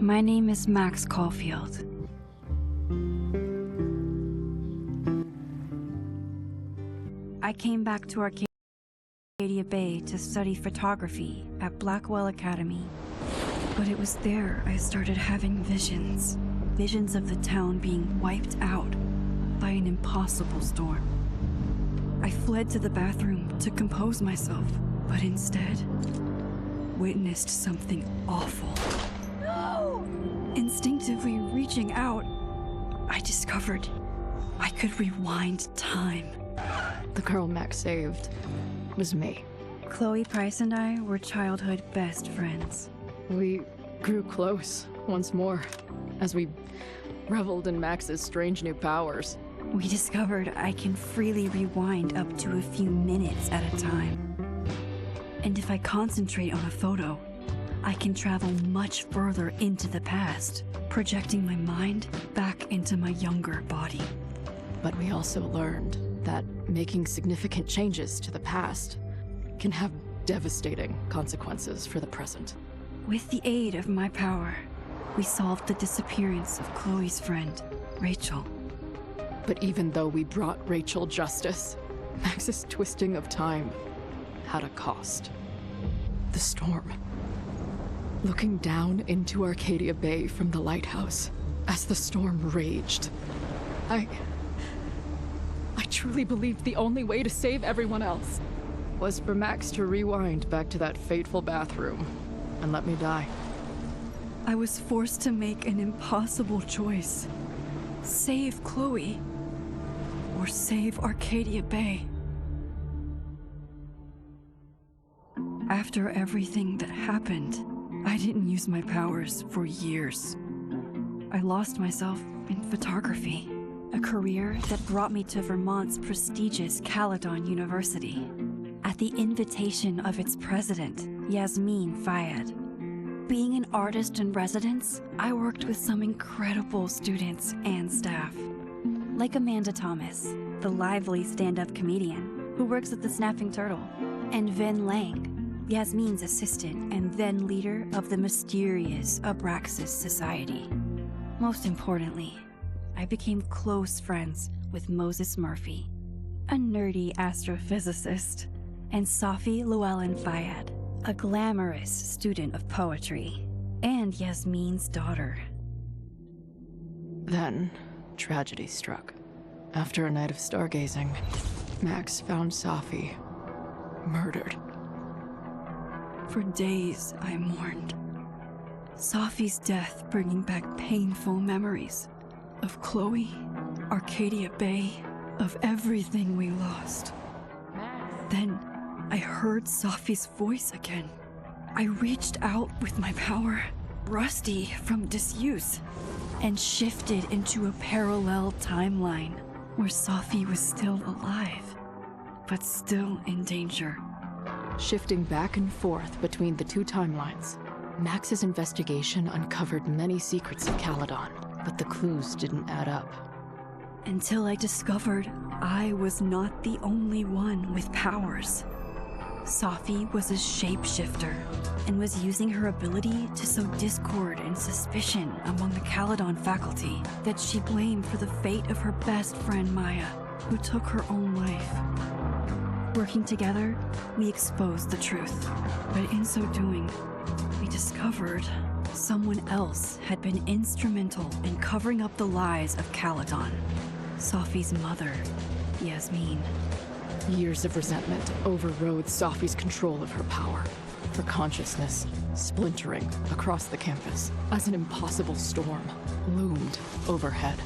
My name is Max Caulfield. I came back to Arcadia Bay to study photography at Blackwell Academy. But it was there I started having visions. Visions of the town being wiped out by an impossible storm. I fled to the bathroom to compose myself, but instead witnessed something awful. No! Instinctively reaching out, I discovered I could rewind time. The girl Max saved was me. Chloe Price and I were childhood best friends. We grew close once more as we reveled in Max's strange new powers. We discovered I can freely rewind up to a few minutes at a time. And if I concentrate on a photo, I can travel much further into the past, projecting my mind back into my younger body. But we also learned that making significant changes to the past can have devastating consequences for the present. With the aid of my power, we solved the disappearance of Chloe's friend, Rachel. But even though we brought Rachel justice, Max's twisting of time had a cost. The storm. Looking down into Arcadia Bay from the lighthouse as the storm raged, I truly believed the only way to save everyone else was for Max to rewind back to that fateful bathroom and let me die. I was forced to make an impossible choice. Save Chloe, or save Arcadia Bay. After everything that happened, I didn't use my powers for years. I lost myself in photography, a career that brought me to Vermont's prestigious Caledon University, at the invitation of its president, Yasmin Fayed. Being an artist in residence, I worked with some incredible students and staff, like Amanda Thomas, the lively stand-up comedian who works at the Snapping Turtle, and Vin Lang, Yasmin's assistant and then leader of the mysterious Abraxas Society. Most importantly, I became close friends with Moses Murphy, a nerdy astrophysicist, and Safi Llewellyn Fayed, a glamorous student of poetry, and Yasmin's daughter. Then, tragedy struck. After a night of stargazing, Max found Safi murdered. For days, I mourned. Safi's death bringing back painful memories of Chloe, Arcadia Bay, of everything we lost. Then, I heard Safi's voice again. I reached out with my power, rusty from disuse, and shifted into a parallel timeline where Safi was still alive, but still in danger. Shifting back and forth between the two timelines, Max's investigation uncovered many secrets of Caledon, but the clues didn't add up. Until I discovered I was not the only one with powers. Safi was a shapeshifter and was using her ability to sow discord and suspicion among the Caledon faculty that she blamed for the fate of her best friend Maya, who took her own life. Working together, we exposed the truth, but in so doing, we discovered someone else had been instrumental in covering up the lies of Caledon. Safi's mother, Yasmin. Years of resentment overrode Safi's control of her power, her consciousness splintering across the campus as an impossible storm loomed overhead.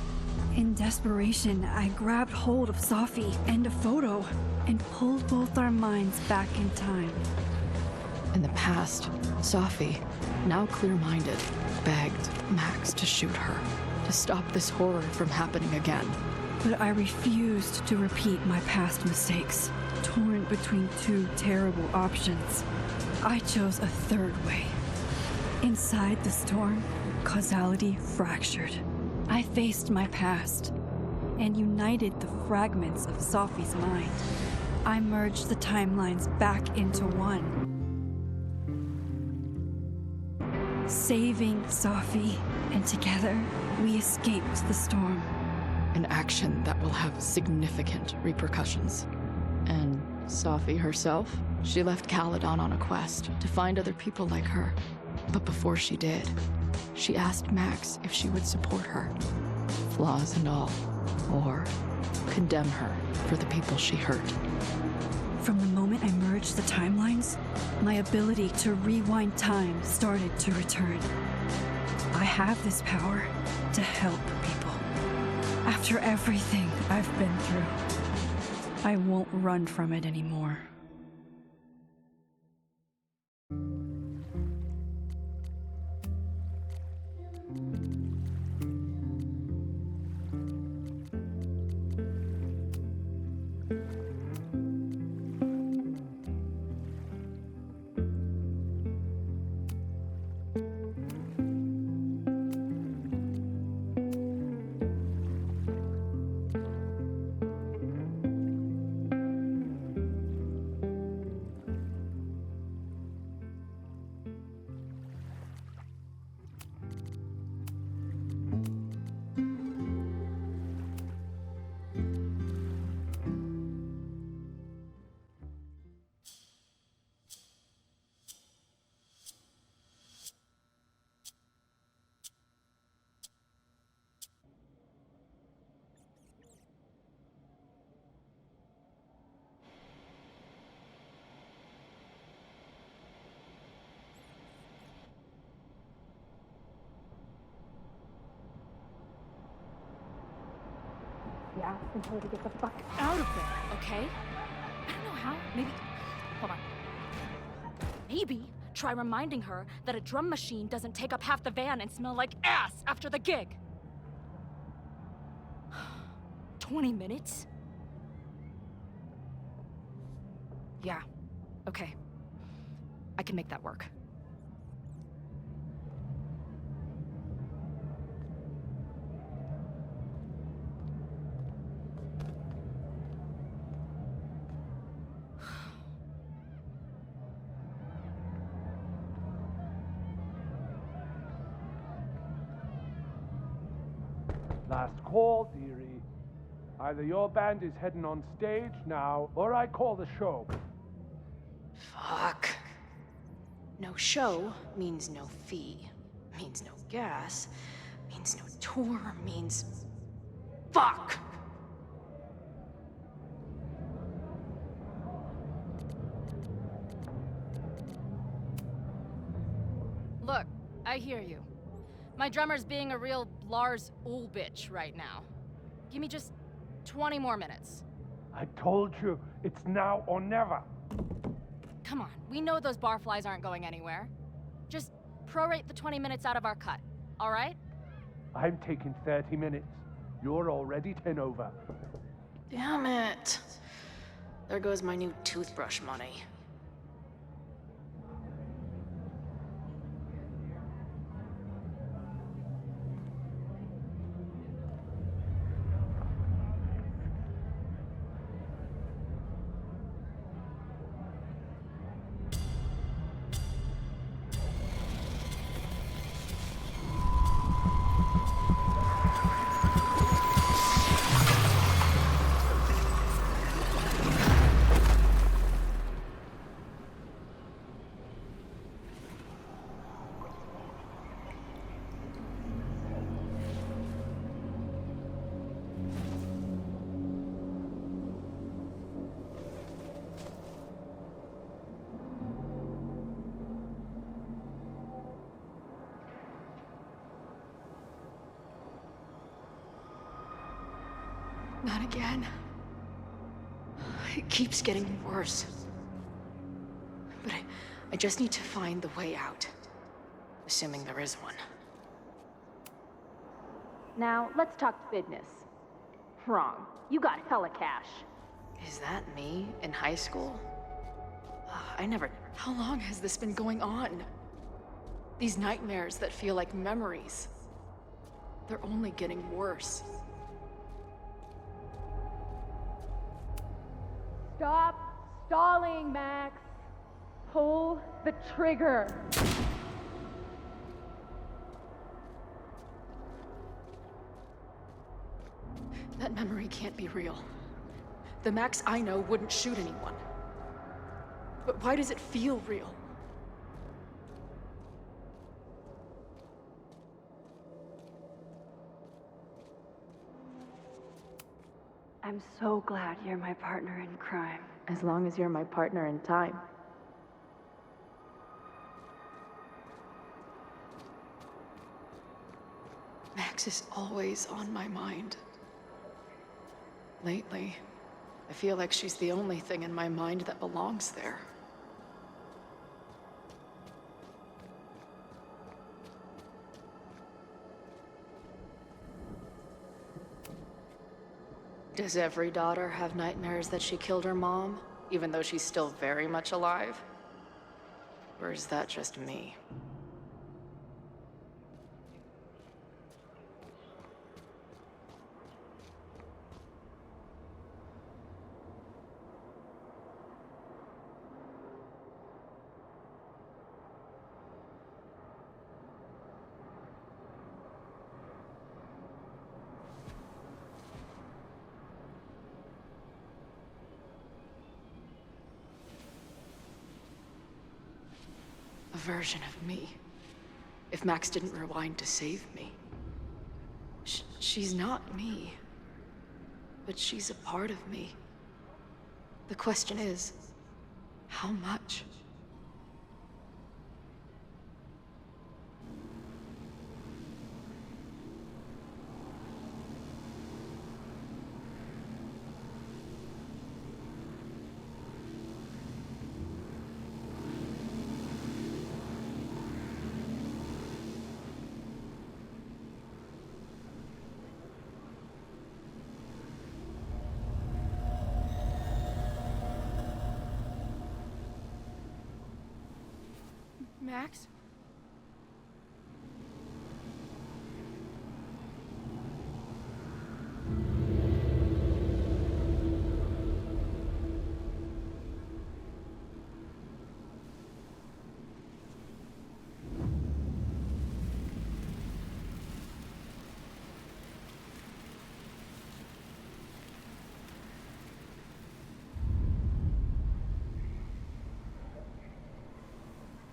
In desperation, I grabbed hold of Safi and a photo and pulled both our minds back in time. In the past, Safi, now clear-minded, begged Max to shoot her, to stop this horror from happening again. But I refused to repeat my past mistakes, torn between two terrible options. I chose a third way. Inside the storm, causality fractured. I faced my past and united the fragments of Safi's mind. I merged the timelines back into one. saving Safi, and together we escaped the storm. An action that will have significant repercussions. And Safi herself? She left Caledon on a quest to find other people like her. But before she did, she asked Max if she would support her, flaws and all, or condemn her for the people she hurt. From the moment I merged the timelines, my ability to rewind time started to return. I have this power to help people. After everything I've been through, I won't run from it anymore. Asking her to get the fuck out of there, okay? I don't know how. Maybe. Hold on. Maybe try reminding her that a drum machine doesn't take up half the van and smell like ass after the gig. 20 minutes? Yeah. Okay. I can make that work. Last call, dearie. Either your band is heading on stage now, or I call the show. Fuck. No show means no fee. Means no gas. Means no tour. Means... Fuck! Look, I hear you. My drummer's being a real Lars Ulrich right now. Give me just 20 more minutes. I told you, it's now or never. Come on, we know those barflies aren't going anywhere. Just prorate the 20 minutes out of our cut, all right? I'm taking 30 minutes. You're already 10 over. Damn it. There goes my new toothbrush money. Not again. It keeps getting worse. But I just need to find the way out. Assuming there is one. Now, let's talk business. Wrong. You got hella cash. Is that me in high school? I never... How long has this been going on? These nightmares that feel like memories. They're only getting worse. Stop stalling, Max. Pull the trigger. That memory can't be real. The Max I know wouldn't shoot anyone. But why does it feel real? I'm so glad you're my partner in crime. As long as you're my partner in time. Max is always on my mind. Lately, I feel like she's the only thing in my mind that belongs there. Does every daughter have nightmares that she killed her mom, even though she's still very much alive? Or is that just me? A version of me. If Max didn't rewind to save me. She's not me. But she's a part of me. The question is, how much? Max?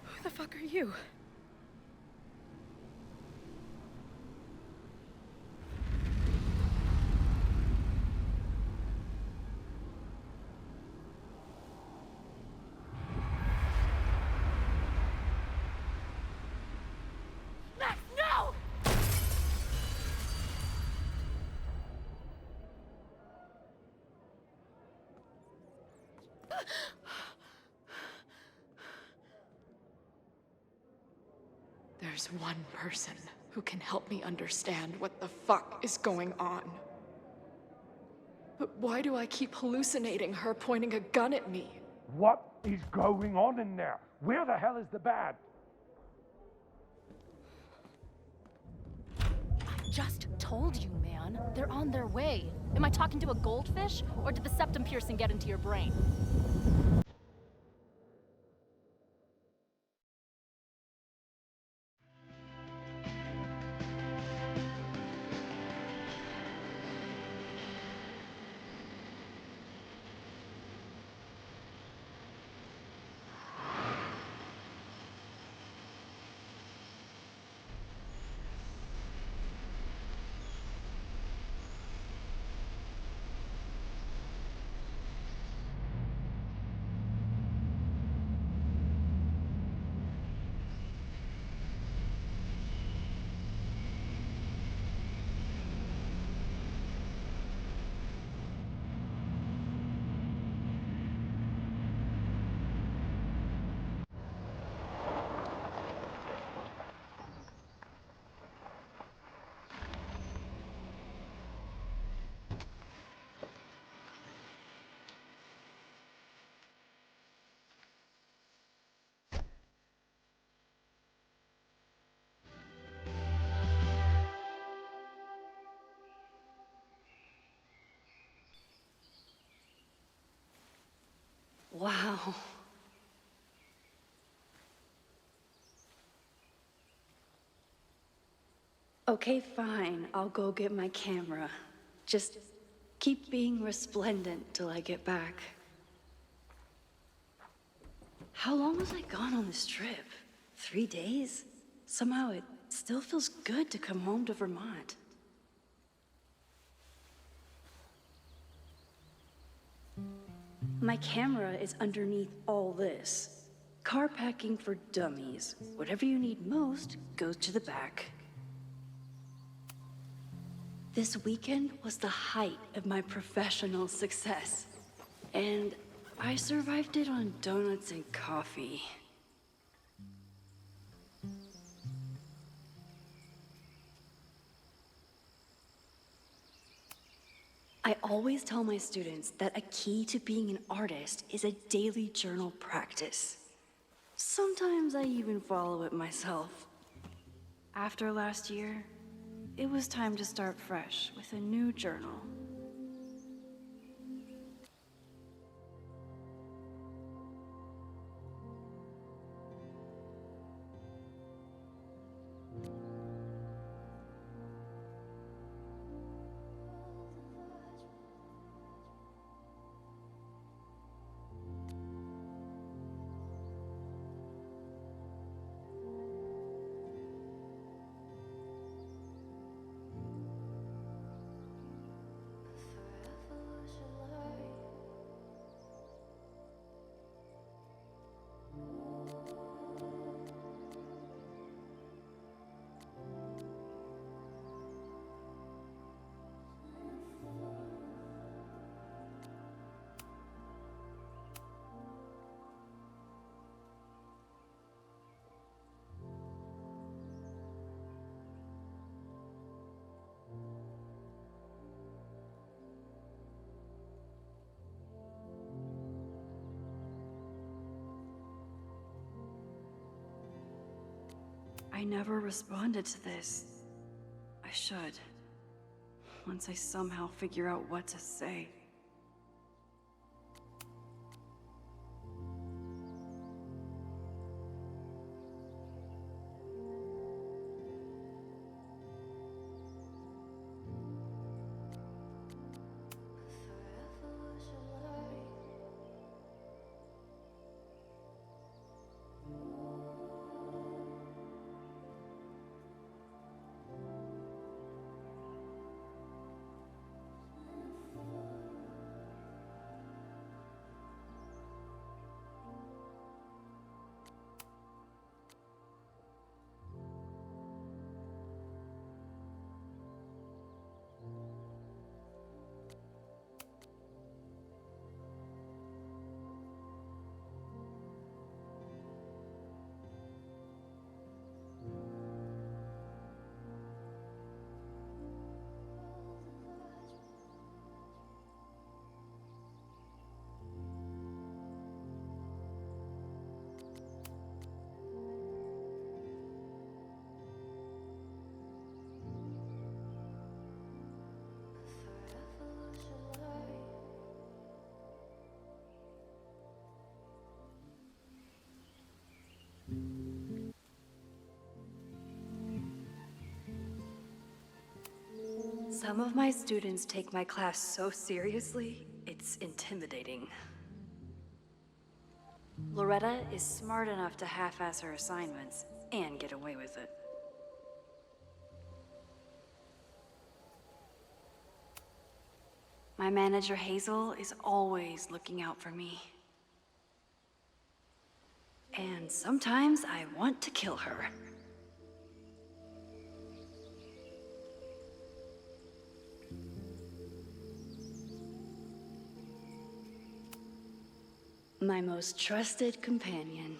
Who the fuck are you? Max, no! There's one person who can help me understand what the fuck is going on. But why do I keep hallucinating her pointing a gun at me? What is going on in there? Where the hell is the bad? I just told you, man. They're on their way. Am I talking to a goldfish, or did the septum piercing get into your brain? Wow. Okay, fine. I'll go get my camera. Just Keep being resplendent till I get back. How long was I gone on this trip? 3 days? Somehow it still feels good to come home to Vermont. My camera is underneath all this. Car packing for dummies. Whatever you need most goes to the back. This weekend was the height of my professional success. And I survived it on donuts and coffee. I always tell my students that a key to being an artist is a daily journal practice. Sometimes I even follow it myself. After last year, it was time to start fresh with a new journal. I never responded to this. I should. Once I somehow figure out what to say. Some of my students take my class so seriously, it's intimidating. Loretta is smart enough to half-ass her assignments and get away with it. My manager Hazel is always looking out for me. And sometimes I want to kill her. My most trusted companion.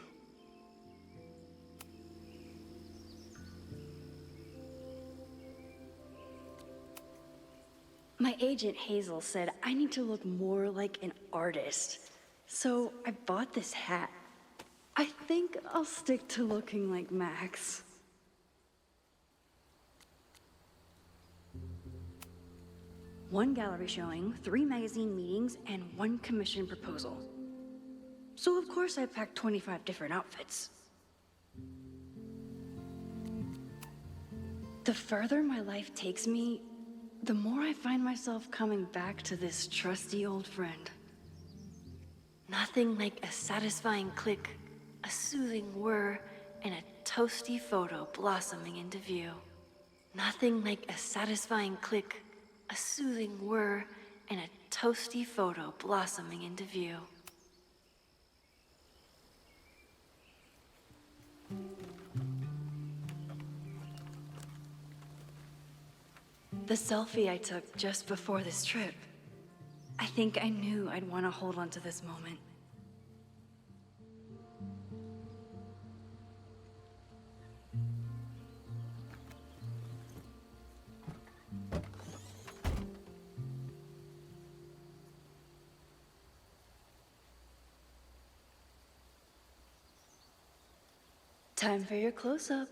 My agent Hazel said I need to look more like an artist. So I bought this hat. I think I'll stick to looking like Max. One gallery showing, 3 magazine meetings, and 1 commission proposal. So of course I packed 25 different outfits. The further my life takes me, the more I find myself coming back to this trusty old friend. Nothing like a satisfying click, a soothing whir, and a toasty photo blossoming into view. Nothing like a satisfying click, a soothing whir, and a toasty photo blossoming into view. The selfie I took just before this trip. I think I knew I'd want to hold on to this moment. Time for your close-up.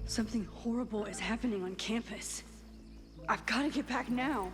Something horrible is happening on campus. I've got to get back now.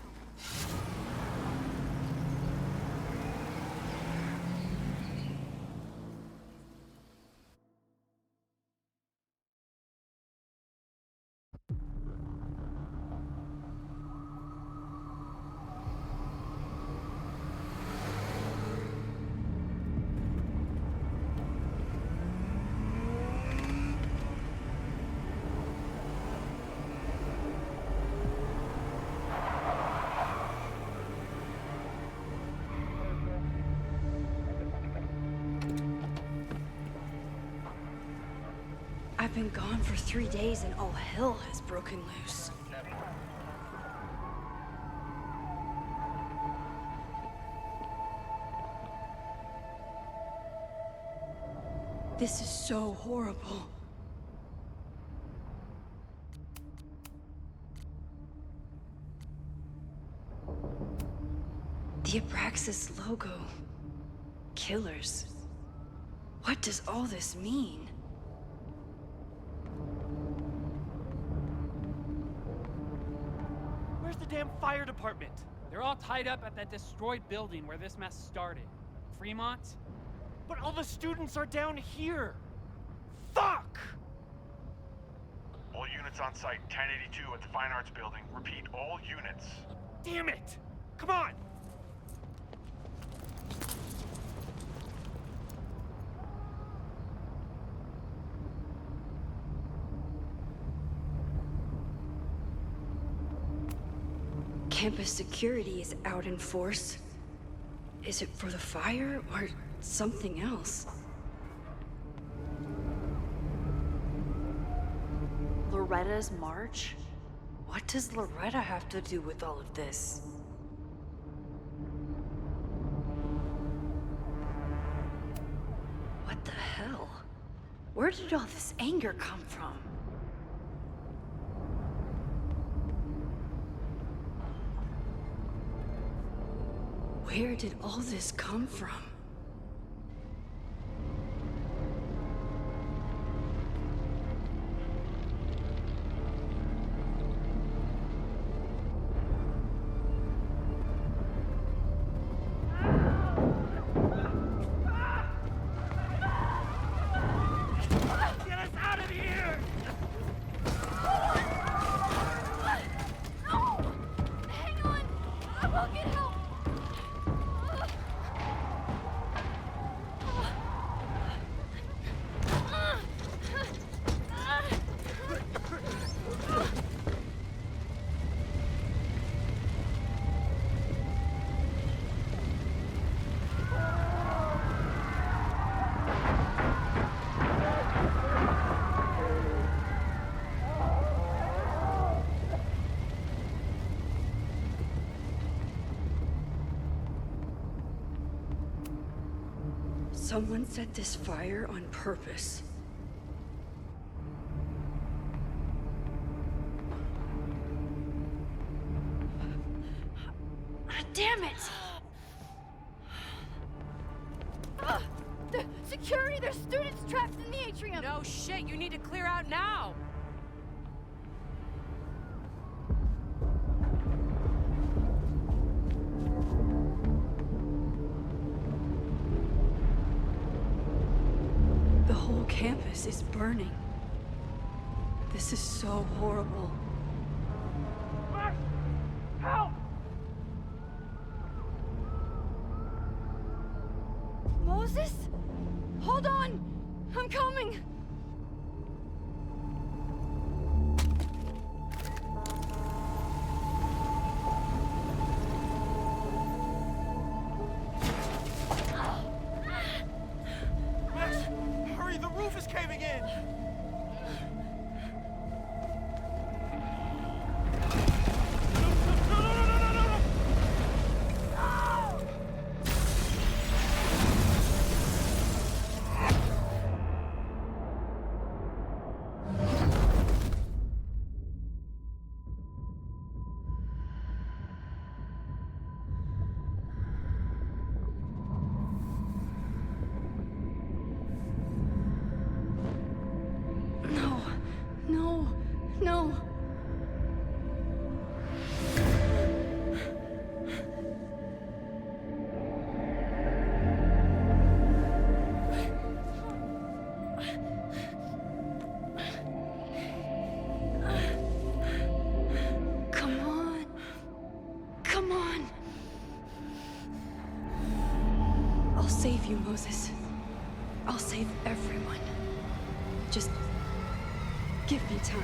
I've been gone for 3 days and all hell has broken loose. This is so horrible. The Abraxas logo. Killers. What does all this mean? Where's the damn fire department? They're all tied up at that destroyed building where this mess started. Fremont? But all the students are down here! Fuck! All units on site, 1082 at the Fine Arts Building. Repeat, all units. Damn it! Come on! Campus security is out in force. Is it for the fire or something else? Loretta's march? What does Loretta have to do with all of this? What the hell? Where did all this anger come from? Where did all this come from? Get us out of here! Hang on! I will get help! Someone set this fire on purpose. Damn it! The security! There's students trapped in the atrium! No shit, you need to clear out now! The whole campus is burning. This is so horrible. Max! Help! Moses? Hold on! I'm coming! Max, hurry, the roof is caving in! No, no, no. Come on. Come on. I'll save you, Moses. I'll save everyone. Just give me time.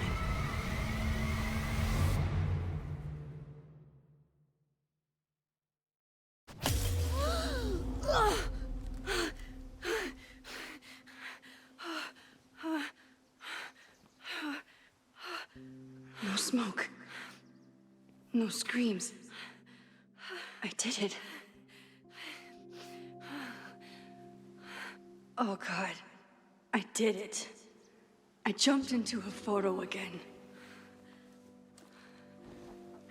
No smoke. No screams. I did it. Oh God, I did it. I jumped into a photo again.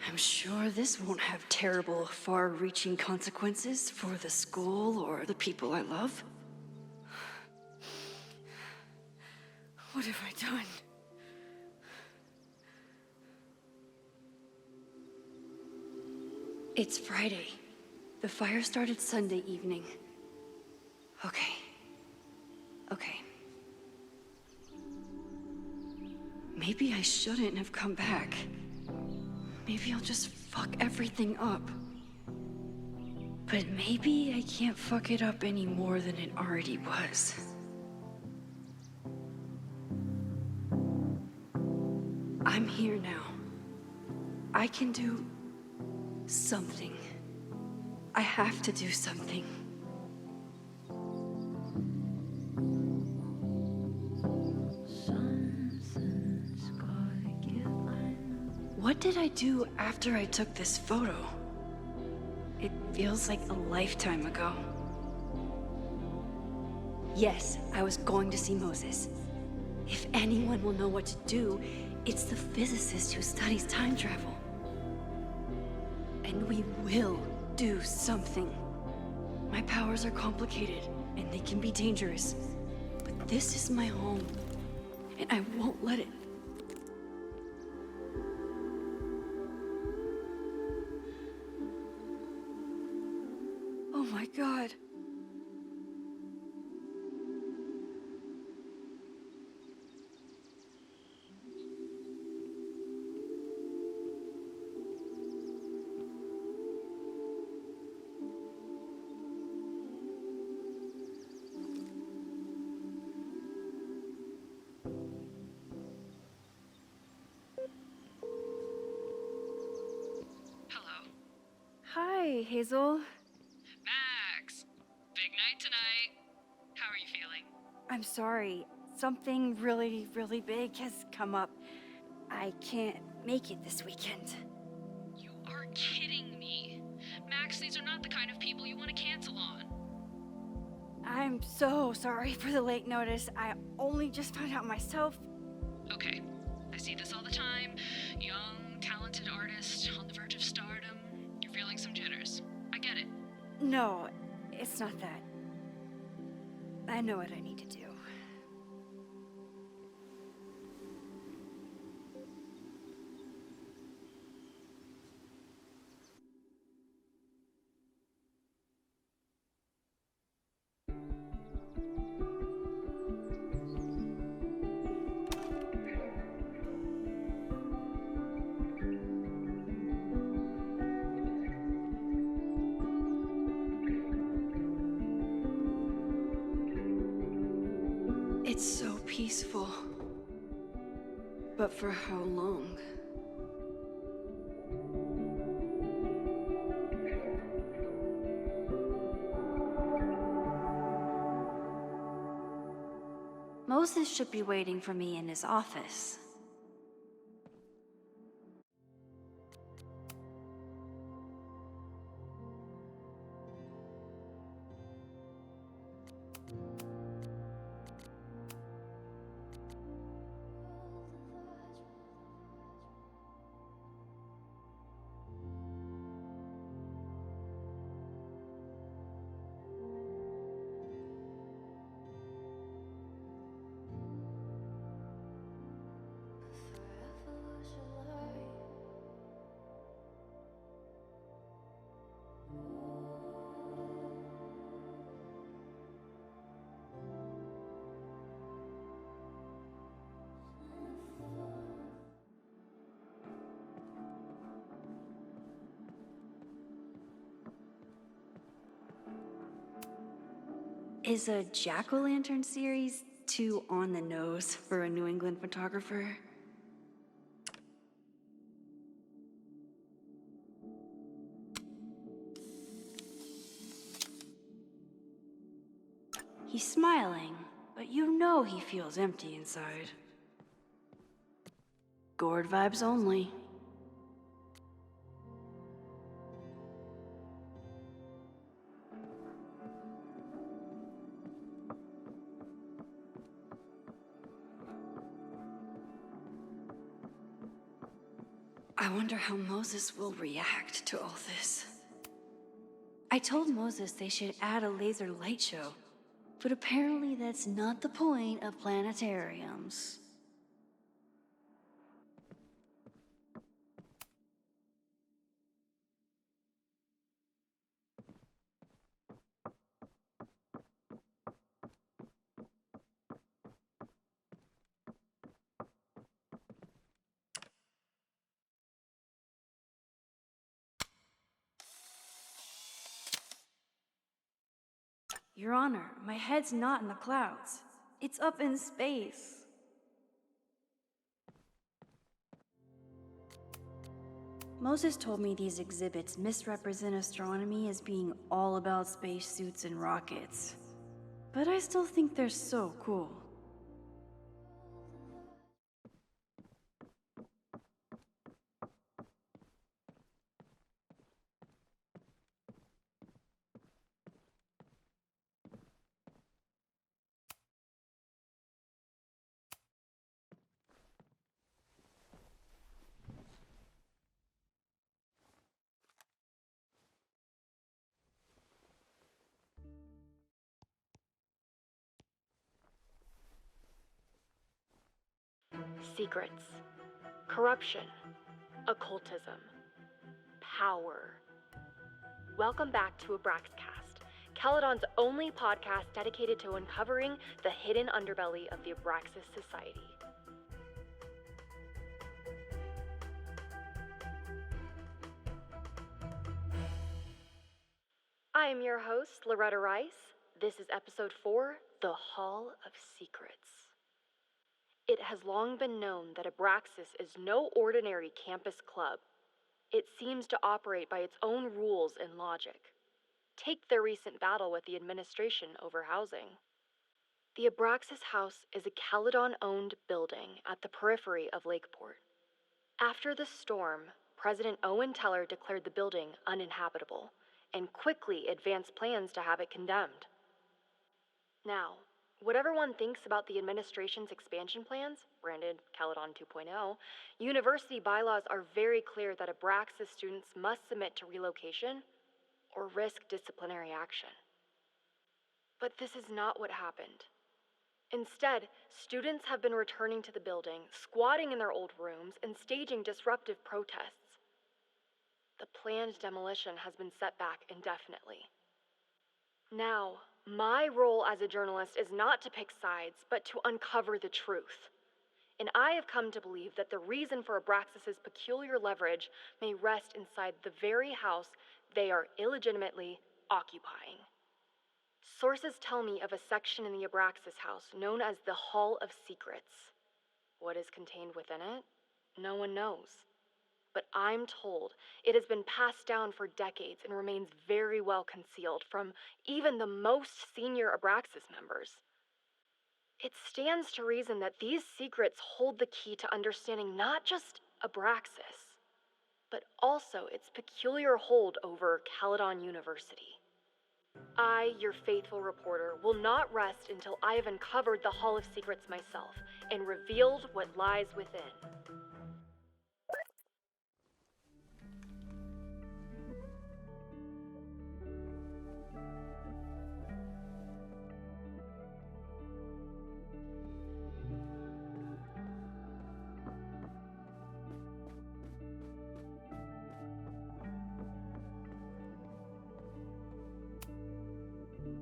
I'm sure this won't have terrible, far-reaching consequences for the school or the people I love. What have I done? It's Friday. The fire started Sunday evening. Okay. Okay. Maybe I shouldn't have come back. Maybe I'll just fuck everything up. But maybe I can't fuck it up any more than it already was. I'm here now. I can do something. I have to do something. What did I do after I took this photo? It feels like a lifetime ago. Yes, I was going to see Moses. If anyone will know what to do, it's the physicist who studies time travel. And we will do something. My powers are complicated, and they can be dangerous. But this is my home, and I won't let it. Oh my God. Hi, Hazel. Max, big night tonight. How are you feeling? I'm sorry. Something really, really big has come up. I can't make it this weekend. You are kidding me. Max, these are not the kind of people you want to cancel on. I'm so sorry for the late notice. I only just found out myself. Okay, I see this all the time. Young, talented artist on the verge of stardom. You're feeling some jitters. I get it. No, it's not that. I know what I need to do. It's so peaceful. But for how long? Moses should be waiting for me in his office. Is a jack-o'-lantern series too on the nose for a New England photographer? He's smiling, but you know he feels empty inside. Gord vibes only. I wonder how Moses will react to all this. I told Moses they should add a laser light show, but apparently that's not the point of planetariums. Your Honor, my head's not in the clouds. It's up in space. Moses told me these exhibits misrepresent astronomy as being all about spacesuits and rockets. But I still think they're so cool. Secrets, corruption, occultism, power. Welcome back to Abraxcast, Caledon's only podcast dedicated to uncovering the hidden underbelly of the Abraxas Society. I am your host, Loretta Rice. This is episode 4, The Hall of Secrets. It has long been known that Abraxas is no ordinary campus club. It seems to operate by its own rules and logic. Take their recent battle with the administration over housing. The Abraxas House is a Caledon-owned building at the periphery of Lakeport. After the storm, President Owen Teller declared the building uninhabitable and quickly advanced plans to have it condemned. Now, whatever one thinks about the administration's expansion plans, branded Caledon 2.0, university bylaws are very clear that Abraxas students must submit to relocation or risk disciplinary action. But this is not what happened. Instead, students have been returning to the building, squatting in their old rooms, and staging disruptive protests. The planned demolition has been set back indefinitely. Now, my role as a journalist is not to pick sides, but to uncover the truth. And I have come to believe that the reason for Abraxas' peculiar leverage may rest inside the very house they are illegitimately occupying. Sources tell me of a section in the Abraxas house known as the Hall of Secrets. What is contained within it? No one knows. But I'm told it has been passed down for decades and remains very well concealed from even the most senior Abraxas members. It stands to reason that these secrets hold the key to understanding not just Abraxas, but also its peculiar hold over Caledon University. I, your faithful reporter, will not rest until I have uncovered the Hall of Secrets myself and revealed what lies within.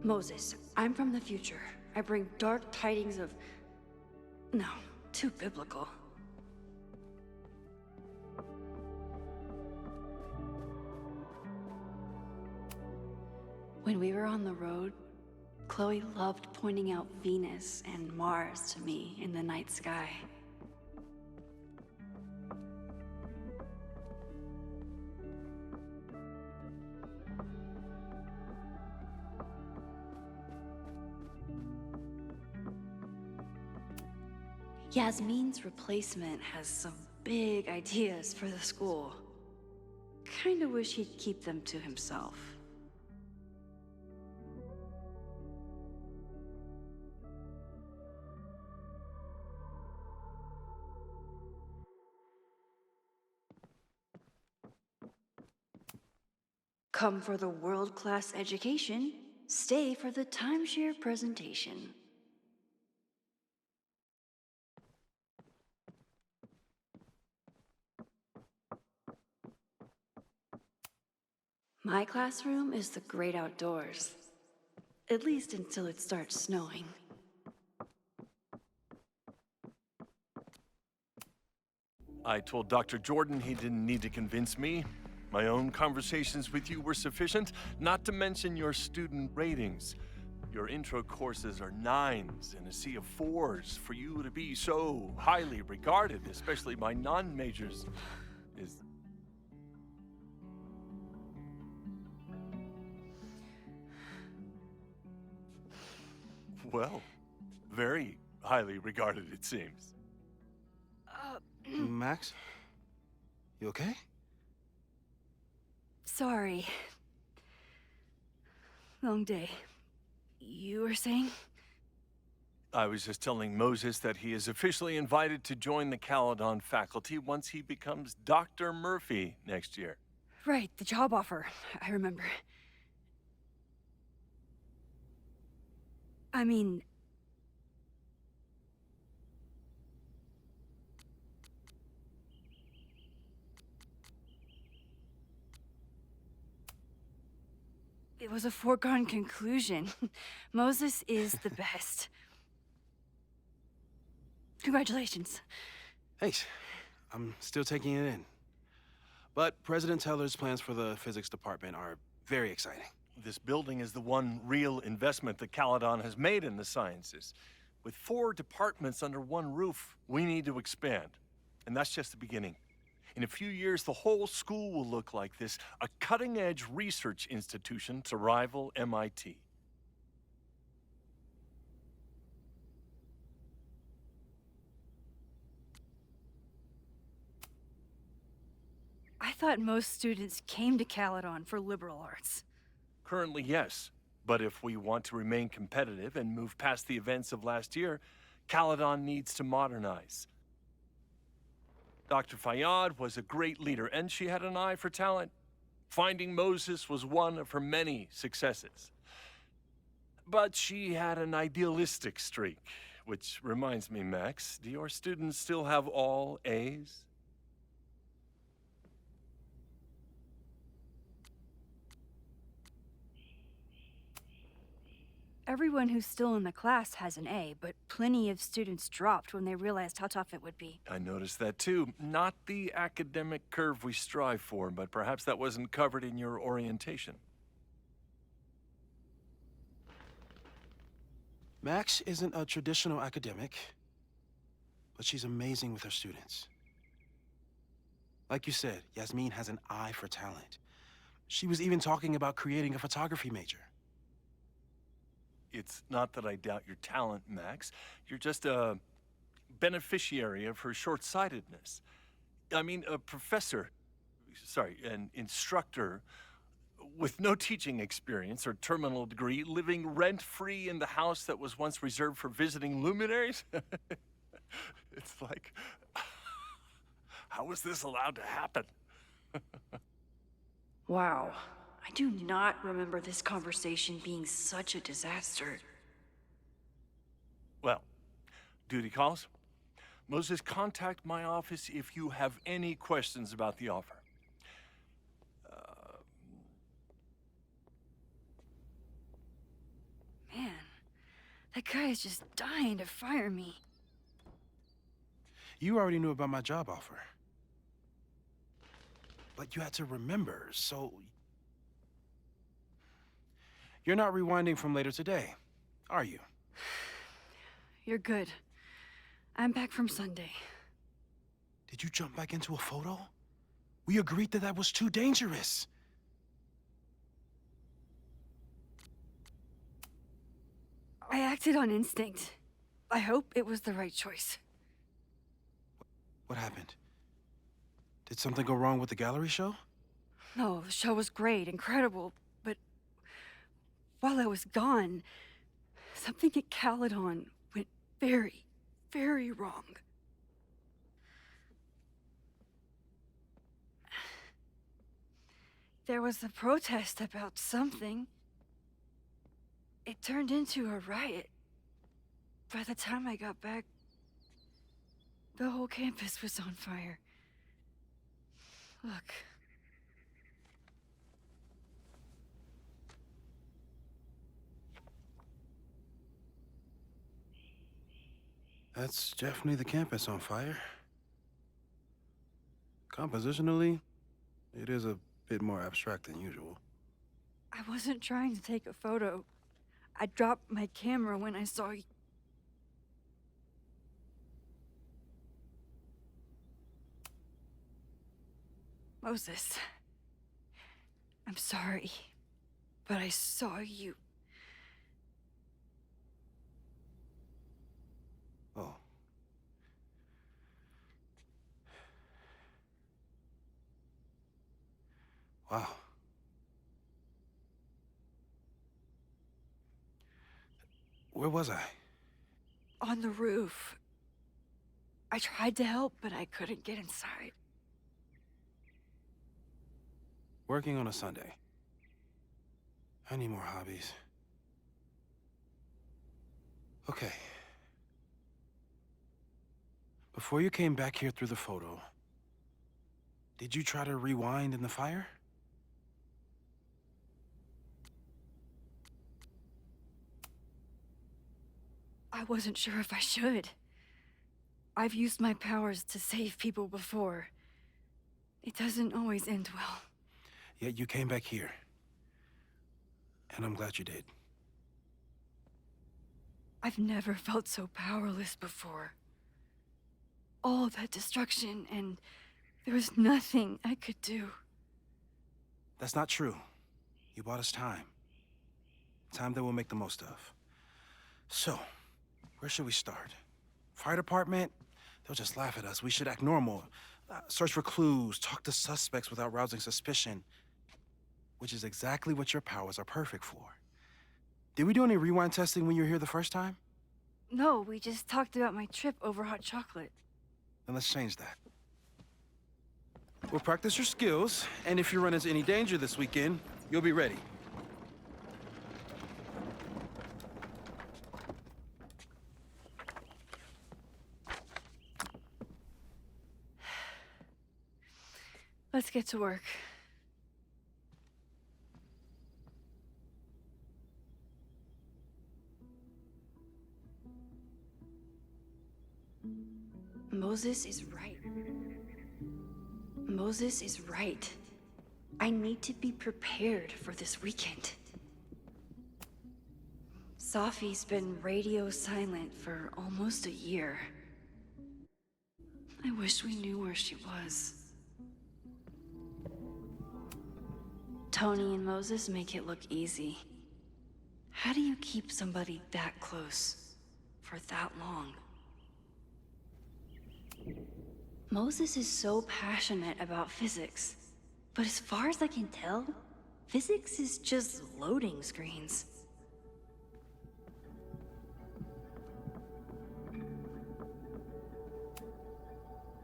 Moses, I'm from the future. I bring dark tidings of... No, too biblical. When we were on the road, Chloe loved pointing out Venus and Mars to me in the night sky. Yasmin's replacement has some big ideas for the school. Kinda wish he'd keep them to himself. Come for the world-class education, stay for the timeshare presentation. My classroom is the great outdoors. At least until it starts snowing. I told Dr. Jordan he didn't need to convince me. My own conversations with you were sufficient, not to mention your student ratings. Your intro courses are 9s in a sea of 4s. For you to be so highly regarded, especially by non-majors, is... Well, very highly regarded, it seems. Max? You okay? Sorry. Long day. You were saying? I was just telling Moses that he is officially invited to join the Caledon faculty once he becomes Dr. Murphy next year. Right, the job offer. I remember. I mean... It was a foregone conclusion. Moses is the best. Congratulations. Thanks. I'm still taking it in. But President Teller's plans for the physics department are very exciting. This building is the one real investment that Caledon has made in the sciences. With 4 departments under one roof, we need to expand. And that's just the beginning. In a few years, the whole school will look like this, a cutting-edge research institution to rival MIT. I thought most students came to Caledon for liberal arts. Currently, yes. But if we want to remain competitive and move past the events of last year, Caledon needs to modernize. Dr. Fayyad was a great leader, and she had an eye for talent. Finding Moses was one of her many successes. But she had an idealistic streak, which reminds me, Max, do your students still have all A's? Everyone who's still in the class has an A, but plenty of students dropped when they realized how tough it would be. I noticed that too. Not the academic curve we strive for, but perhaps that wasn't covered in your orientation. Max isn't a traditional academic, but she's amazing with her students. Like you said, Yasmin has an eye for talent. She was even talking about creating a photography major. It's not that I doubt your talent, Max. You're just a beneficiary of her short-sightedness. I mean, an instructor with no teaching experience or terminal degree, living rent-free in the house that was once reserved for visiting luminaries? It's like, how was this allowed to happen? Wow. I do not remember this conversation being such a disaster. Well, duty calls. Moses, contact my office if you have any questions about the offer. Man, that guy is just dying to fire me. You already knew about my job offer. But you had to remember, so... You're not rewinding from later today, are you? You're good. I'm back from Sunday. Did you jump back into a photo? We agreed that that was too dangerous. I acted on instinct. I hope it was the right choice. What happened? Did something go wrong with the gallery show? No, the show was great, incredible, but while I was gone, something at Caledon went very, very wrong. There was a protest about something. It turned into a riot. By the time I got back, the whole campus was on fire. Look. That's definitely the campus on fire. Compositionally, it is a bit more abstract than usual. I wasn't trying to take a photo. I dropped my camera when I saw you. Moses, I'm sorry, but I saw you. Oh. Wow. Where was I? On the roof. I tried to help, but I couldn't get inside. Working on a Sunday. I need more hobbies. Okay. Before you came back here through the photo, did you try to rewind in the fire? I wasn't sure if I should. I've used my powers to save people before. It doesn't always end well. Yet you came back here. And I'm glad you did. I've never felt so powerless before. All that destruction, and there was nothing I could do. That's not true. You bought us time. Time that we'll make the most of. So, where should we start? Fire department? They'll just laugh at us. We should act normal. Search for clues, talk to suspects without rousing suspicion. Which is exactly what your powers are perfect for. Did we do any rewind testing when you were here the first time? No, we just talked about my trip over hot chocolate. Then let's change that. We'll practice your skills, and if you run into any danger this weekend, you'll be ready. Let's get to work. Moses is right. Moses is right. I need to be prepared for this weekend. Safi's been radio silent for almost a year. I wish we knew where she was. Tony and Moses make it look easy. How do you keep somebody that close for that long? Moses is so passionate about physics, but as far as I can tell, physics is just loading screens.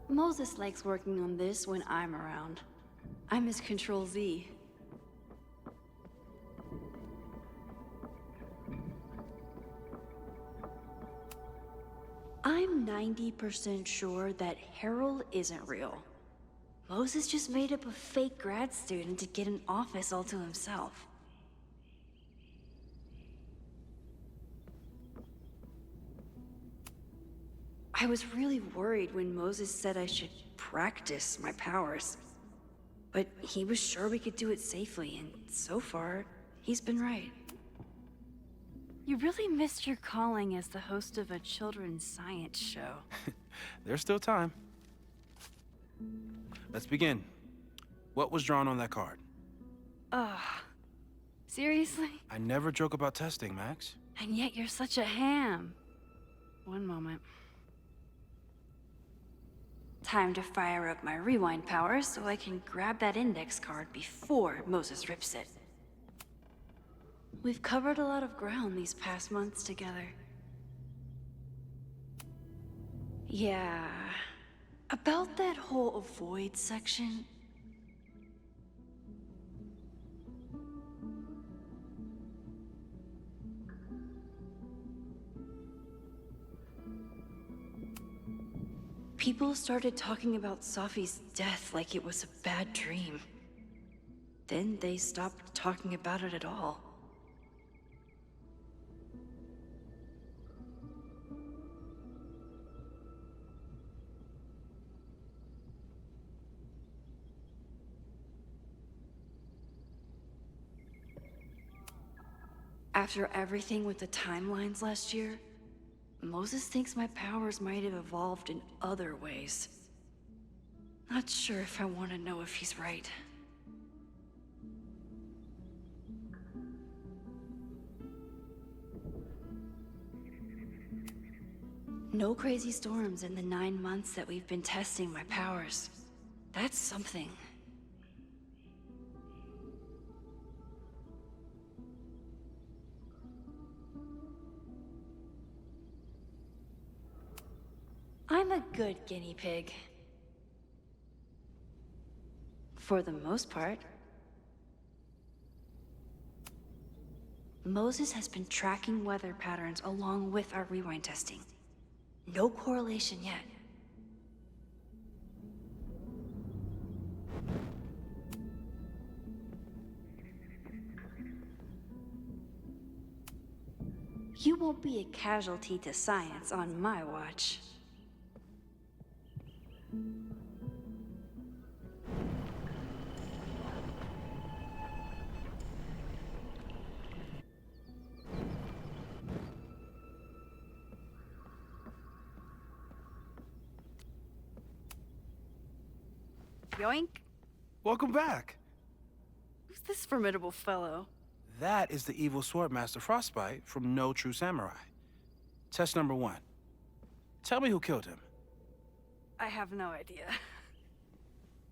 Moses likes working on this when I'm around. I'm his Control Z. I'm 90% sure that Harold isn't real. Moses just made up a fake grad student to get an office all to himself. I was really worried when Moses said I should practice my powers. But he was sure we could do it safely, and so far, he's been right. You really missed your calling as the host of a children's science show. There's still time. Let's begin. What was drawn on that card? Seriously? I never joke about testing, Max. And yet you're such a ham. One moment. Time to fire up my rewind powers so I can grab that index card before Moses rips it. We've covered a lot of ground these past months together. Yeah, about that whole avoid section. People started talking about Safi's death like it was a bad dream. Then they stopped talking about it at all. After everything with the timelines last year, Moses thinks my powers might have evolved in other ways. Not sure if I want to know if he's right. No crazy storms in the 9 months that we've been testing my powers. That's something. I'm a good guinea pig. For the most part. Moses has been tracking weather patterns along with our rewind testing. No correlation yet. You won't be a casualty to science on my watch. Yoink. Welcome back. Who's this formidable fellow? That is the evil Swordmaster Frostbite from No True Samurai. Test number 1. Tell me who killed him. I have no idea.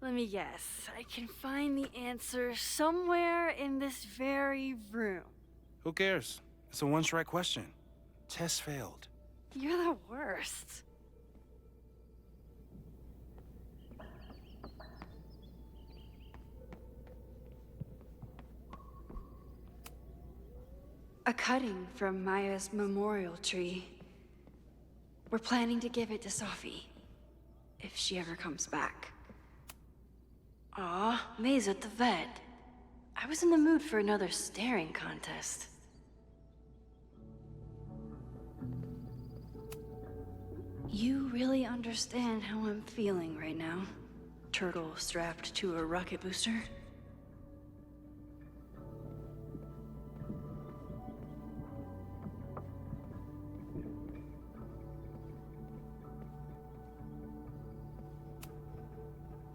Let me guess. I can find the answer somewhere in this very room. Who cares? It's a one-strike question. Test failed. You're the worst. A cutting from Maya's memorial tree. We're planning to give it to Sophie, if she ever comes back. Aw, May's at the vet. I was in the mood for another staring contest. You really understand how I'm feeling right now? Turtle strapped to a rocket booster?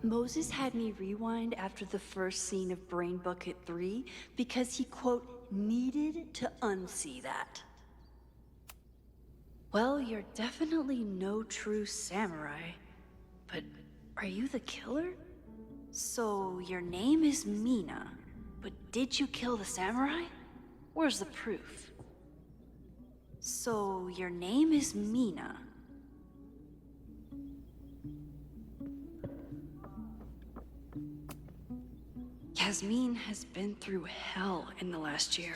Moses had me rewind after the first scene of Brain Bucket 3 because he, quote, needed to unsee that. Well, you're definitely no true samurai. But are you the killer? So your name is Mina, but did you kill the samurai? Where's the proof? So your name is Mina. Yasmin has been through hell in the last year.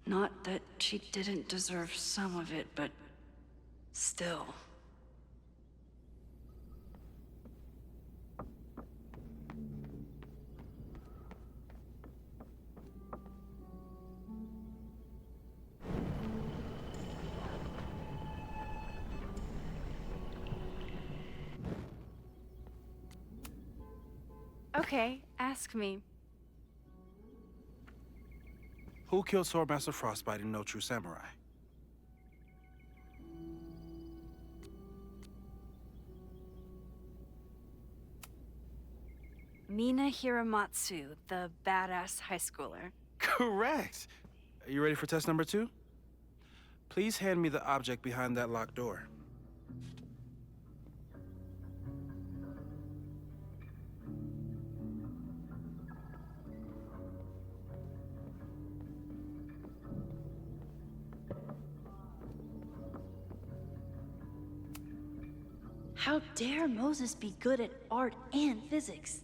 Not that she didn't deserve some of it, but still. Okay, ask me. Who killed Swordmaster Frostbite in No True Samurai? Mina Hiramatsu, the badass high schooler. Correct! Are you ready for test number 2? Please hand me the object behind that locked door. How dare Moses be good at art and physics?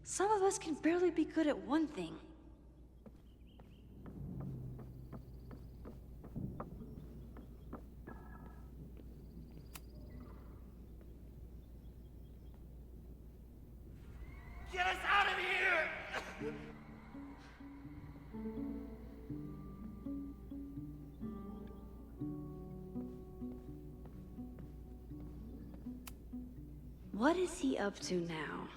Some of us can barely be good at one thing. Get us out of here! What is he up to now?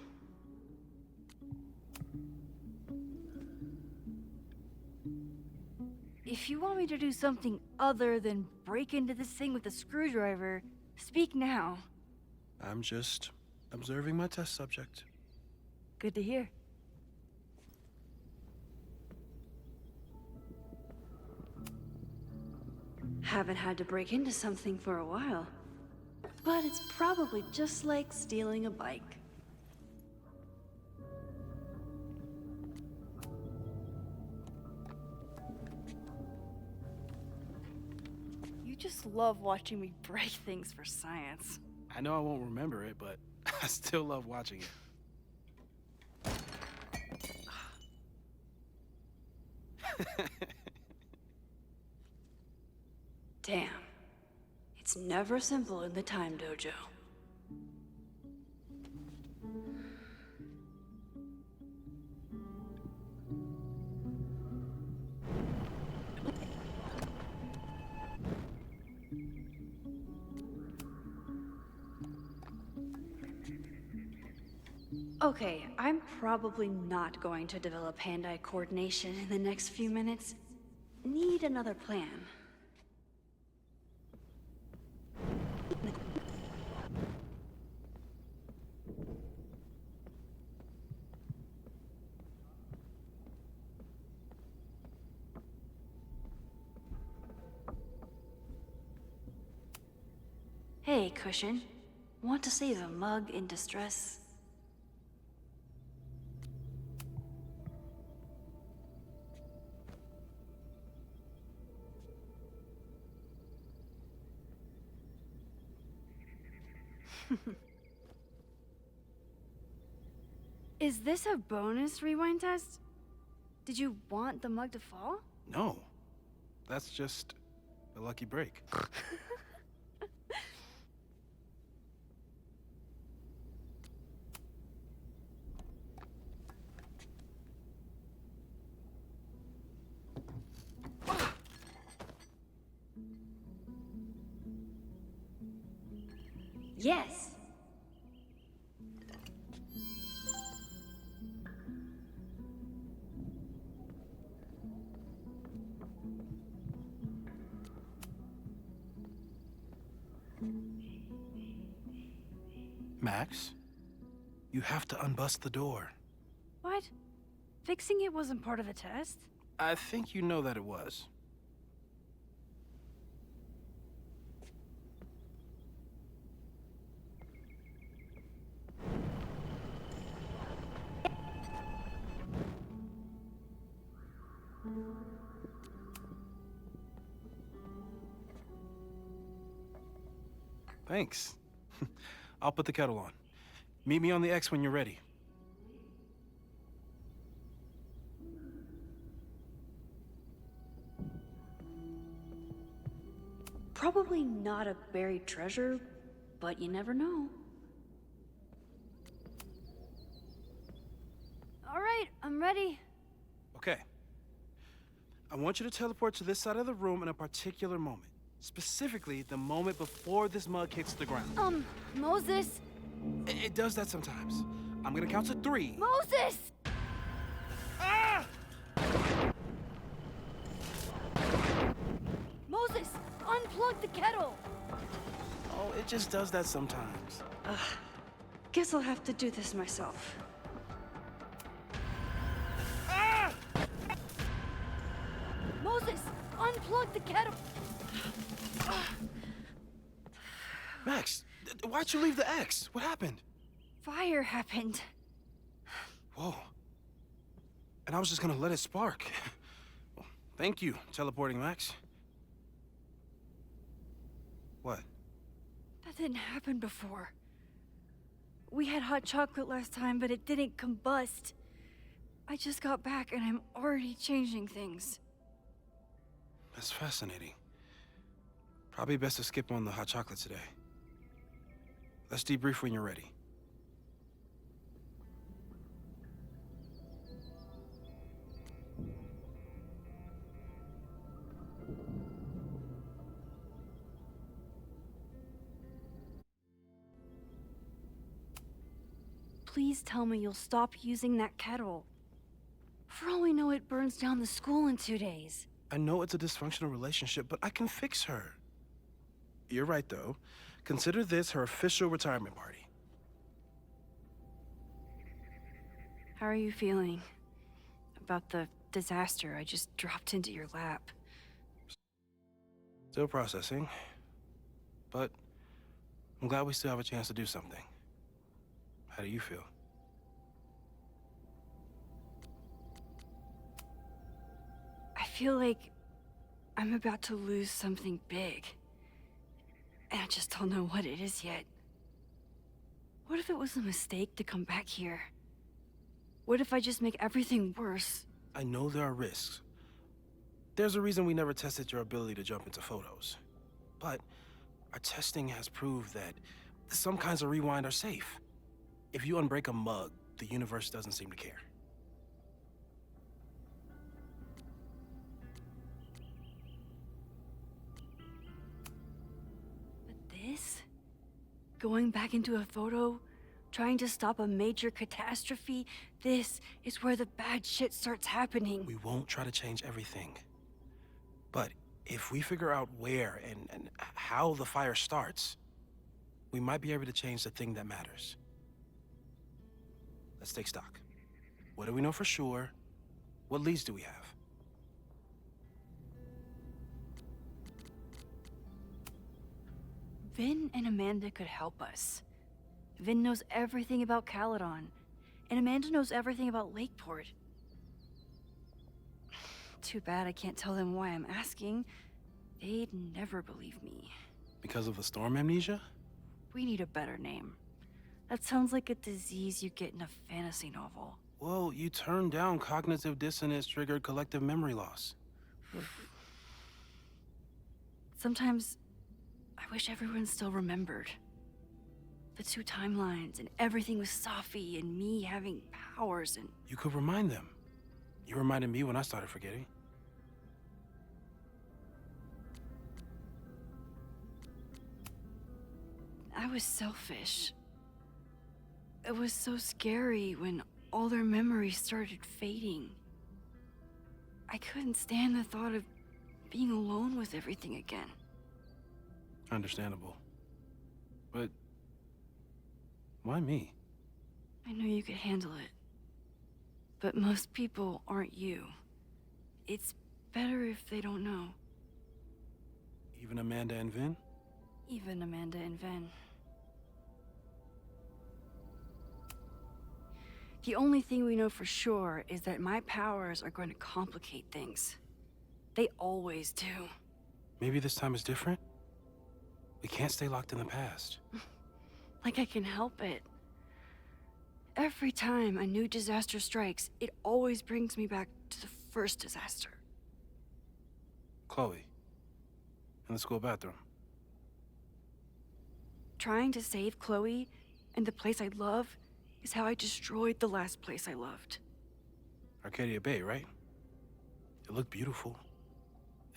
If you want me to do something other than break into this thing with a screwdriver, speak now. I'm just observing my test subject. Good to hear. Haven't had to break into something for a while. But it's probably just like stealing a bike. You just love watching me break things for science. I know I won't remember it, but I still love watching it. Damn. It's never simple in the Time Dojo. Okay, I'm probably not going to develop hand-eye coordination in the next few minutes. Need another plan. Hey, Cushion. Want to save a mug in distress? Is this a bonus rewind test? Did you want the mug to fall? No. That's just a lucky break. Yes. Max, you have to unbust the door. What? Fixing it wasn't part of the test? I think you know that it was. Thanks. I'll put the kettle on. Meet me on the X when you're ready. Probably not a buried treasure, but you never know. All right, I'm ready. Okay. I want you to teleport to this side of the room in a particular moment. Specifically, the moment before this mug hits the ground. Moses! It does that sometimes. I'm gonna count to 3. Moses! Ah! Moses, unplug the kettle! Oh, it just does that sometimes. Guess I'll have to do this myself. Ah! Moses, unplug the kettle! Max, why'd you leave the X? What happened? Fire happened. Whoa. And I was just gonna let it spark. Well, thank you, teleporting Max. What? That didn't happen before. We had hot chocolate last time, but it didn't combust. I just got back and I'm already changing things. That's fascinating. Probably best to skip on the hot chocolate today. Let's debrief when you're ready. Please tell me you'll stop using that kettle. For all we know, it burns down the school in 2 days. I know it's a dysfunctional relationship, but I can fix her. You're right, though. Consider this her official retirement party. How are you feeling about the disaster I just dropped into your lap? Still processing, but I'm glad we still have a chance to do something. How do you feel? I feel like I'm about to lose something big. And I just don't know what it is yet. What if it was a mistake to come back here? What if I just make everything worse? I know there are risks. There's a reason we never tested your ability to jump into photos. But our testing has proved that some kinds of rewind are safe. If you unbreak a mug, the universe doesn't seem to care. This? Going back into a photo? Trying to stop a major catastrophe? This is where the bad shit starts happening. We won't try to change everything. But if we figure out where and how the fire starts, we might be able to change the thing that matters. Let's take stock. What do we know for sure? What leads do we have? Vin and Amanda could help us. Vin knows everything about Caledon, and Amanda knows everything about Lakeport. Too bad I can't tell them why I'm asking. They'd never believe me. Because of the storm amnesia? We need a better name. That sounds like a disease you get in a fantasy novel. Well, you turned down cognitive dissonance triggered collective memory loss. Sometimes, I wish everyone still remembered. The two timelines, and everything with Safi, and me having powers, and... You could remind them. You reminded me when I started forgetting. I was selfish. It was so scary when all their memories started fading. I couldn't stand the thought of being alone with everything again. Understandable. But why me? I knew you could handle it. But most people aren't you. It's better if they don't know. Even Amanda and Vin? Even Amanda and Ven. The only thing we know for sure is that my powers are going to complicate things. They always do. Maybe this time is different? We can't stay locked in the past. Like I can help it. Every time a new disaster strikes, it always brings me back to the first disaster. Chloe, in the school bathroom. Trying to save Chloe and the place I love is how I destroyed the last place I loved. Arcadia Bay, right? It looked beautiful.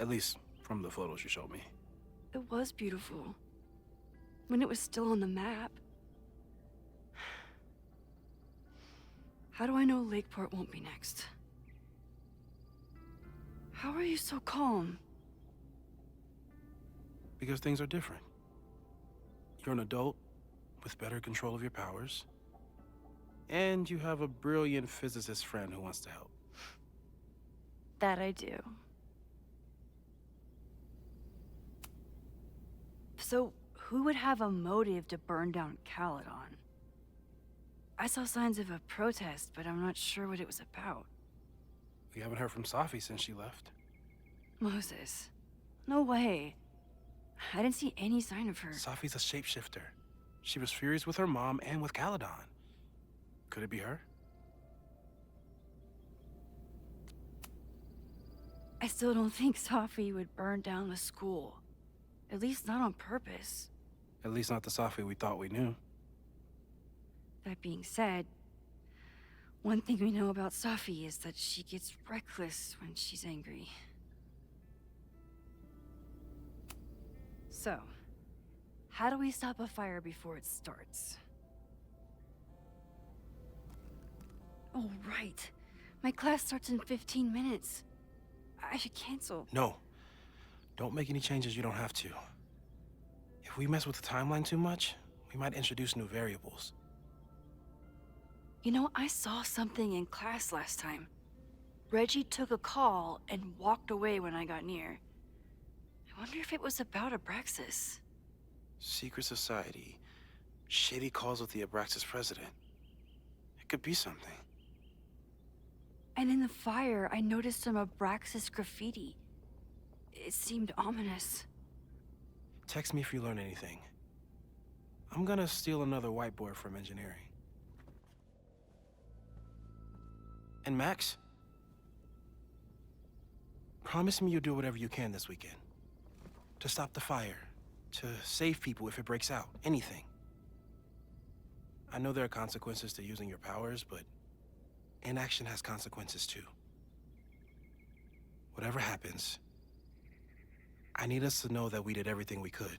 At least from the photos you showed me. It was beautiful. When it was still on the map. How do I know Lakeport won't be next? How are you so calm? Because things are different. You're an adult with better control of your powers. And you have a brilliant physicist friend who wants to help. That I do. So, who would have a motive to burn down Caledon? I saw signs of a protest, but I'm not sure what it was about. We haven't heard from Safi since she left. Moses. No way. I didn't see any sign of her. Safi's a shapeshifter. She was furious with her mom and with Caledon. Could it be her? I still don't think Safi would burn down the school. At least not on purpose. At least not the Safi we thought we knew. That being said, one thing we know about Safi is that she gets reckless when she's angry. So, how do we stop a fire before it starts? Oh, right. My class starts in 15 minutes. I should cancel. No. Don't make any changes you don't have to. If we mess with the timeline too much, we might introduce new variables. You know, I saw something in class last time. Reggie took a call and walked away when I got near. I wonder if it was about Abraxas. Secret society. Shady calls with the Abraxas president. It could be something. And in the fire, I noticed some Abraxas graffiti. It seemed ominous. Text me if you learn anything. I'm gonna steal another whiteboard from engineering. And Max? Promise me you'll do whatever you can this weekend. To stop the fire. To save people if it breaks out. Anything. I know there are consequences to using your powers, but inaction has consequences too. Whatever happens, I need us to know that we did everything we could.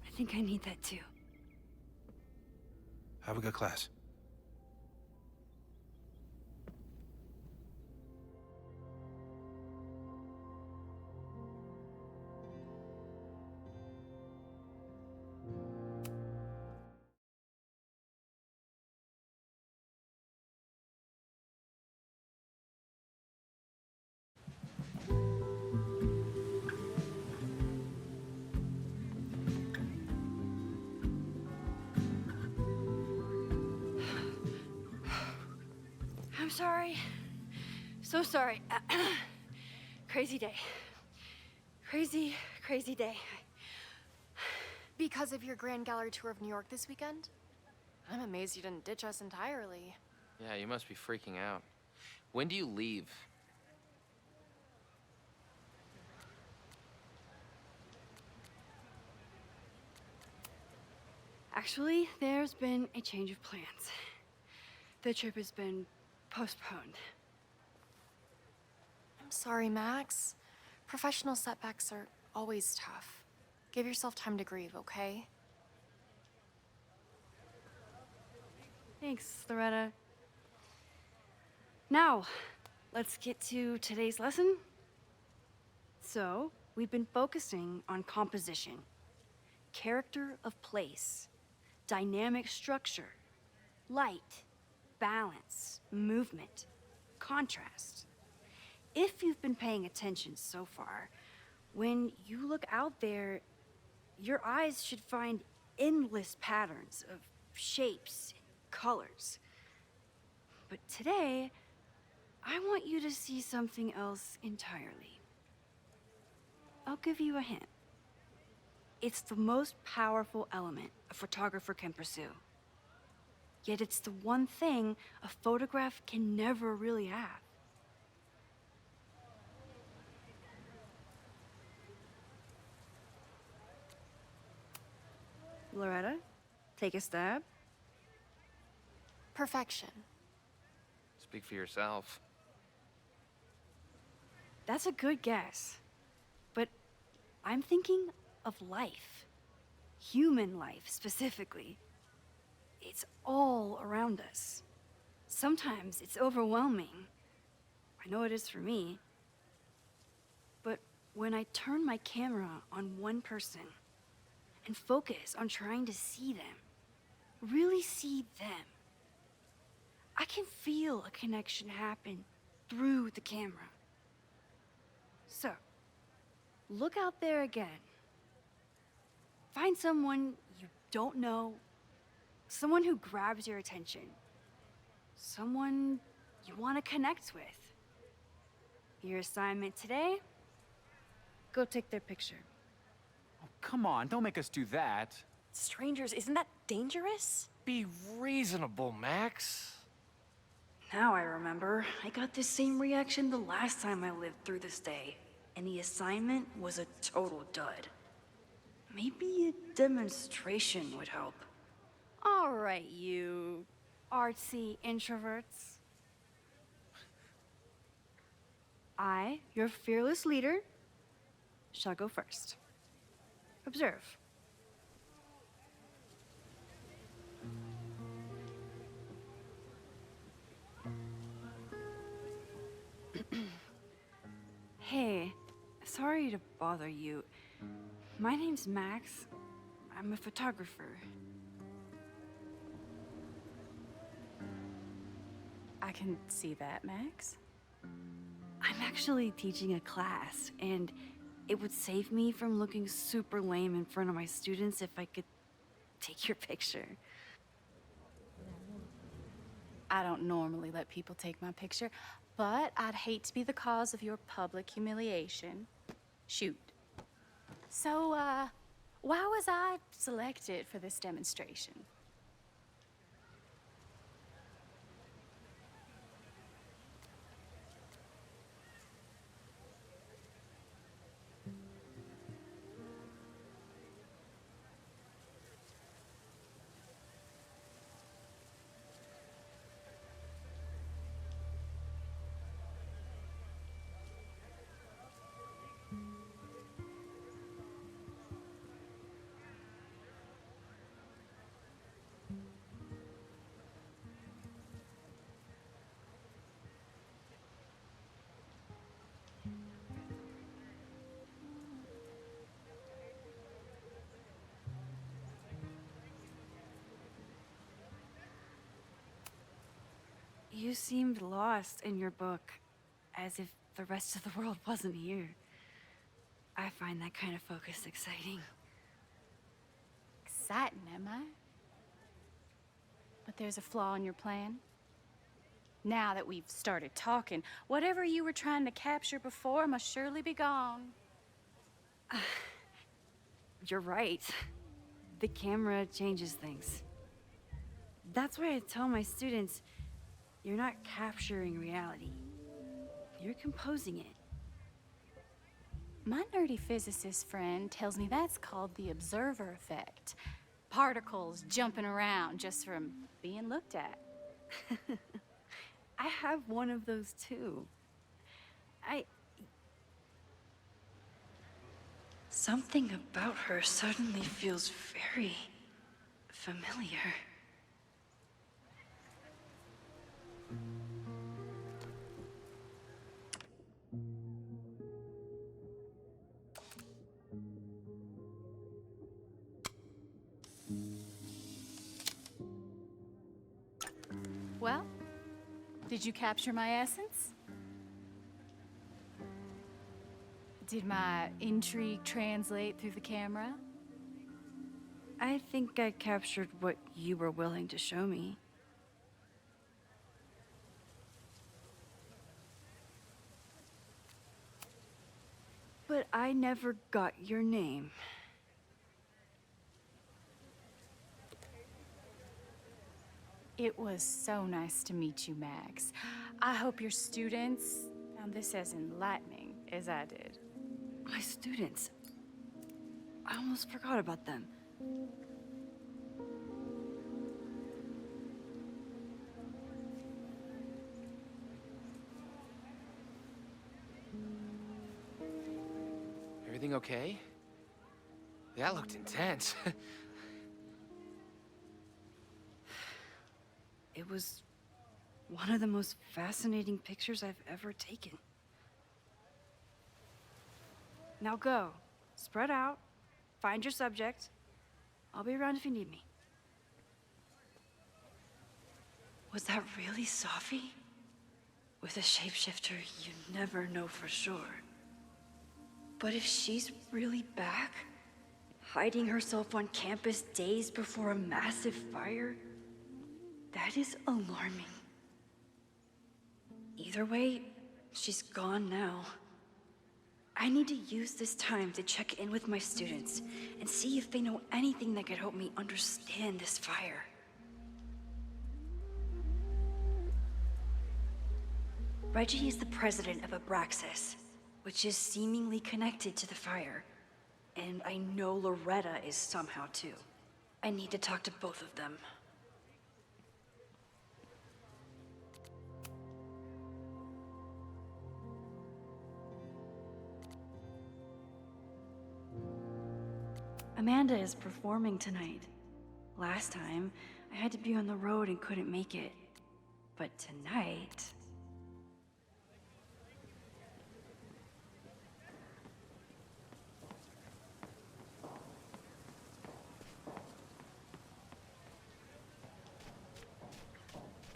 I think I need that too. Have a good class. I'm sorry. So sorry. Crazy day. Crazy day. Because of your Grand Gallery tour of New York this weekend? I'm amazed you didn't ditch us entirely. Yeah, you must be freaking out. When do you leave? Actually, there's been a change of plans. The trip has been postponed. I'm sorry, Max. Professional setbacks are always tough. Give yourself time to grieve, okay? Thanks, Loretta. Now, let's get to today's lesson. So, we've been focusing on composition, character of place, dynamic structure, light, balance, movement, contrast. If you've been paying attention so far, when you look out there, your eyes should find endless patterns of shapes and colors. But today, I want you to see something else entirely. I'll give you a hint. It's the most powerful element a photographer can pursue. Yet it's the one thing a photograph can never really have. Loretta, take a stab. Perfection. Speak for yourself. That's a good guess. But I'm thinking of life. Human life, specifically. It's all around us. Sometimes it's overwhelming. I know it is for me. But when I turn my camera on one person and focus on trying to see them, really see them, I can feel a connection happen through the camera. So, look out there again. Find someone you don't know, someone who grabs your attention, someone you want to connect with. Your assignment today? Go take their picture. Oh, come on, don't make us do that. Strangers, isn't that dangerous? Be reasonable, Max. Now I remember. I got the same reaction the last time I lived through this day, and the assignment was a total dud. Maybe a demonstration would help. All right, you artsy introverts. I, your fearless leader, shall go first. Observe. Hey, sorry to bother you. My name's Max. I'm a photographer. I can see that, Max. I'm actually teaching a class, and it would save me from looking super lame in front of my students if I could take your picture. I don't normally let people take my picture, but I'd hate to be the cause of your public humiliation. Shoot. So, why was I selected for this demonstration? You seemed lost in your book, as if the rest of the world wasn't here. I find that kind of focus exciting. Exciting, am I? But there's a flaw in your plan. Now that we've started talking, whatever you were trying to capture before must surely be gone. You're right. The camera changes things. That's why I tell my students, you're not capturing reality. You're composing it. My nerdy physicist friend tells me that's called the observer effect. Particles jumping around just from being looked at. I have one of those too. Something about her suddenly feels very familiar. Well, did you capture my essence? Did my intrigue translate through the camera? I think I captured what you were willing to show me. But I never got your name. It was so nice to meet you, Max. I hope your students found this as enlightening as I did. My students. I almost forgot about them. Everything okay? That looked intense. It was one of the most fascinating pictures I've ever taken. Now go. Spread out. Find your subject. I'll be around if you need me. Was that really Safi? With a shapeshifter, you never know for sure. But if she's really back, hiding herself on campus days before a massive fire, that is alarming. Either way, she's gone now. I need to use this time to check in with my students and see if they know anything that could help me understand this fire. Reggie is the president of Abraxas, which is seemingly connected to the fire. And I know Loretta is somehow too. I need to talk to both of them. Amanda is performing tonight. Last time, I had to be on the road and couldn't make it. But tonight...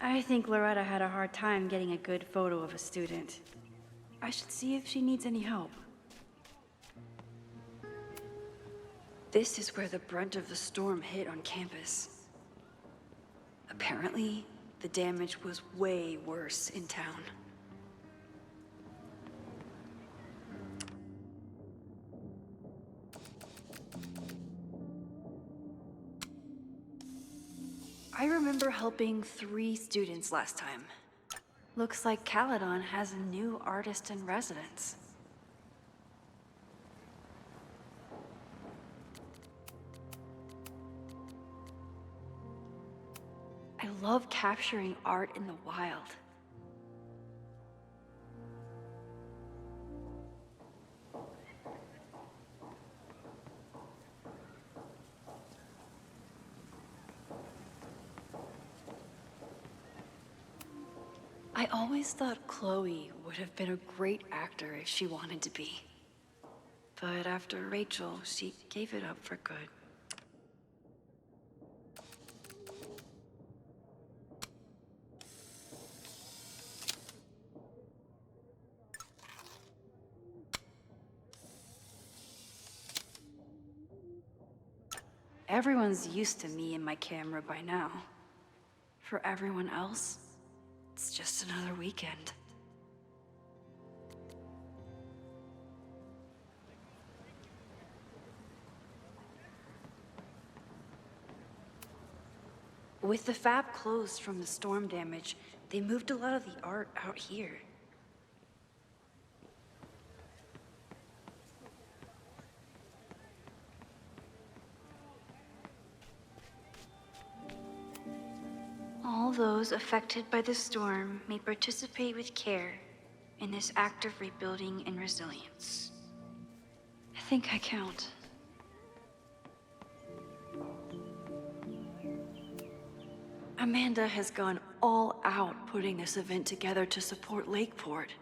I think Loretta had a hard time getting a good photo of a student. I should see if she needs any help. This is where the brunt of the storm hit on campus. Apparently, the damage was way worse in town. I remember helping 3 students last time. Looks like Caledon has a new artist in residence. I love capturing art in the wild. I always thought Chloe would have been a great actor if she wanted to be. But after Rachel, she gave it up for good. Everyone's used to me and my camera by now. For everyone else, it's just another weekend. With the fab closed from the storm damage, they moved a lot of the art out here. All those affected by the storm may participate with care in this act of rebuilding and resilience. I think I count. Amanda has gone all out putting this event together to support Lakeport.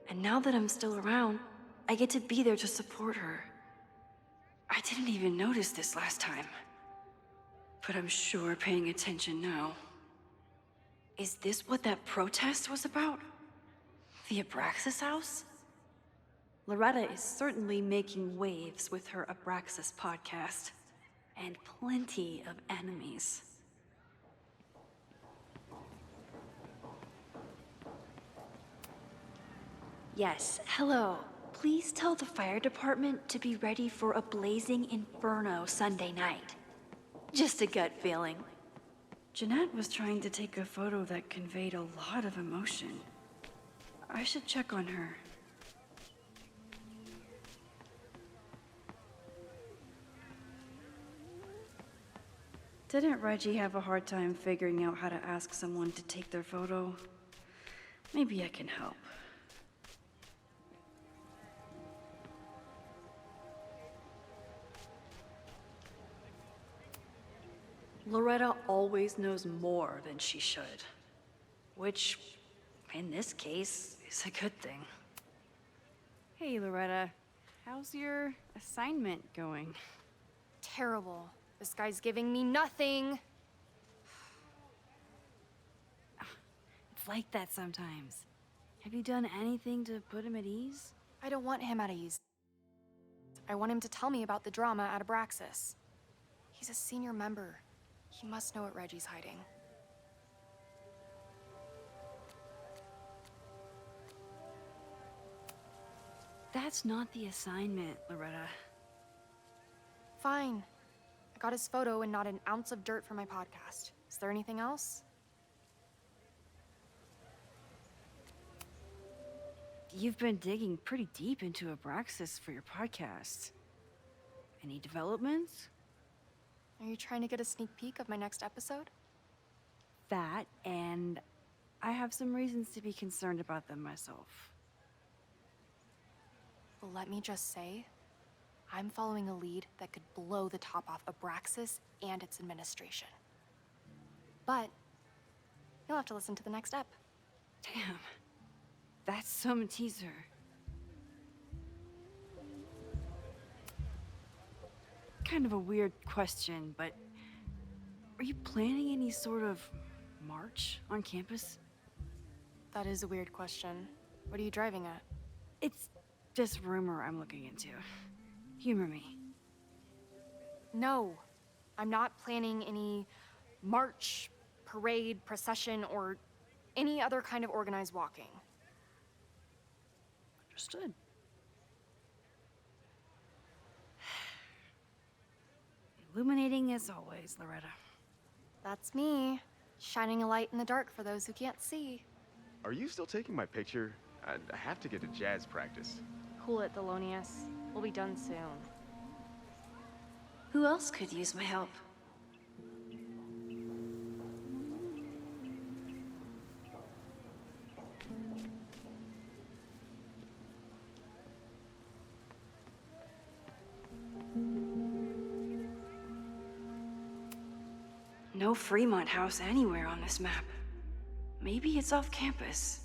And now that I'm still around, I get to be there to support her. I didn't even notice this last time. But I'm sure paying attention now. Is this what that protest was about? The Abraxas house? Loretta is certainly making waves with her Abraxas podcast. And plenty of enemies. Yes, hello. Please tell the fire department to be ready for a blazing inferno Sunday night. Just a gut feeling. Jeanette was trying to take a photo that conveyed a lot of emotion. I should check on her. Didn't Reggie have a hard time figuring out how to ask someone to take their photo? Maybe I can help. Loretta always knows more than she should. Which, in this case, is a good thing. Hey, Loretta. How's your assignment going? Terrible. This guy's giving me nothing. It's like that sometimes. Have you done anything to put him at ease? I don't want him at ease. I want him to tell me about the drama at Abraxas. He's a senior member. He must know what Reggie's hiding. That's not the assignment, Loretta. Fine. I got his photo and not an ounce of dirt for my podcast. Is there anything else? You've been digging pretty deep into Abraxas for your podcast. Any developments? Are you trying to get a sneak peek of my next episode? That, and I have some reasons to be concerned about them myself. Well, let me just say, I'm following a lead that could blow the top off Abraxas and its administration. But you'll have to listen to the next ep. Damn, that's some teaser. Kind of a weird question, but are you planning any sort of march on campus? That is a weird question. What are you driving at? It's just rumor I'm looking into. Humor me. No, I'm not planning any march, parade, procession, or any other kind of organized walking. Understood. Illuminating as always, Loretta. That's me, shining a light in the dark for those who can't see. Are you still taking my picture? I have to get to jazz practice. Cool it, Thelonious. We'll be done soon. Who else could use my help? No Fremont house anywhere on this map. Maybe it's off campus.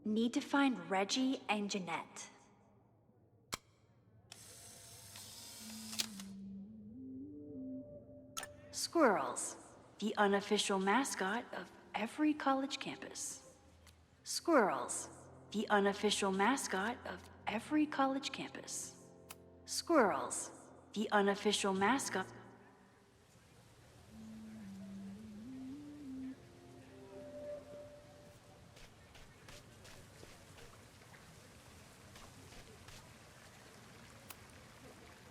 Need to find Reggie and Jeanette. Squirrels, the unofficial mascot of every college campus. Squirrels, the unofficial mascot of every college campus. Squirrels, the unofficial mascot.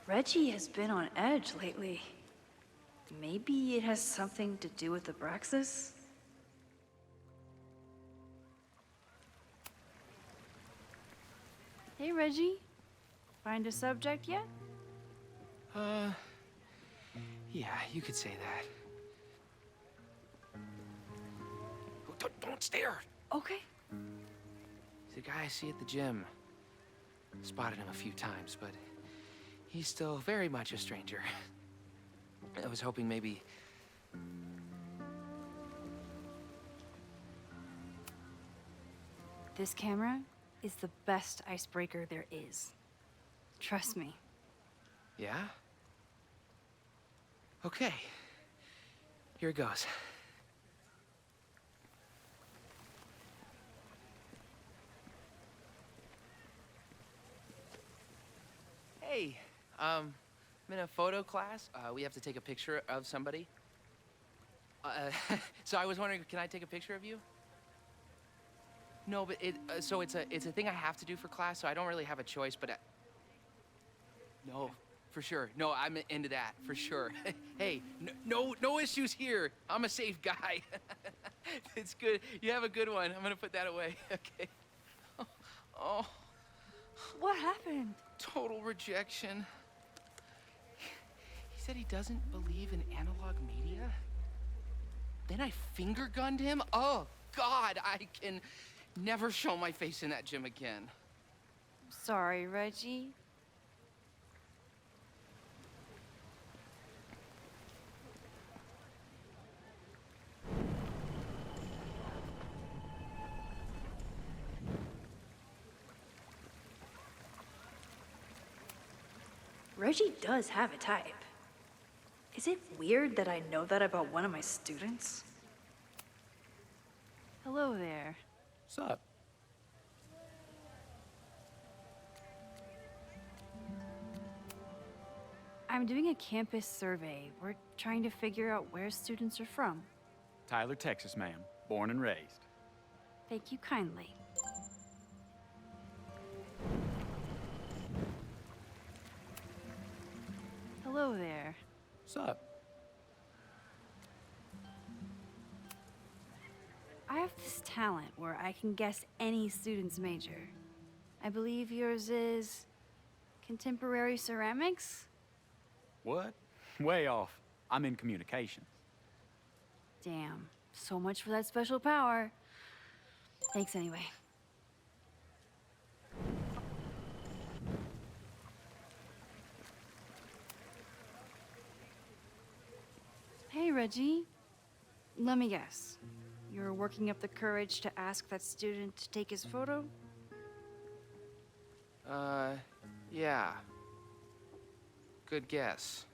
Reggie has been on edge lately. Maybe it has something to do with Abraxas? Hey, Reggie. Find a subject yet? Yeah, you could say that. Don't stare! Okay. He's a guy I see at the gym. Spotted him a few times, but he's still very much a stranger. I was hoping maybe... This camera is the best icebreaker there is. Trust me. Yeah? Okay. Here it goes. Hey, I'm in a photo class. We have to take a picture of somebody. So I was wondering, can I take a picture of you? No, but so it's a thing I have to do for class, so I don't really have a choice, but no, for sure. No, I'm into that, for sure. Hey, no issues here. I'm a safe guy. It's good. You have a good one. I'm gonna put that away. Okay. Oh. What happened? Total rejection. He said he doesn't believe in analog media. Then I finger gunned him. Oh, God, I can never show my face in that gym again. Sorry, Reggie. Reggie does have a type. Is it weird that I know that about one of my students? Hello there. What's up? I'm doing a campus survey. We're trying to figure out where students are from. Tyler, Texas, ma'am. Born and raised. Thank you kindly. Hello there. What's up? I have this talent where I can guess any student's major. I believe yours is contemporary ceramics? What? Way off. I'm in communications. Damn, so much for that special power. Thanks anyway. Hey, Reggie. Let me guess. You're working up the courage to ask that student to take his photo? Yeah. Good guess.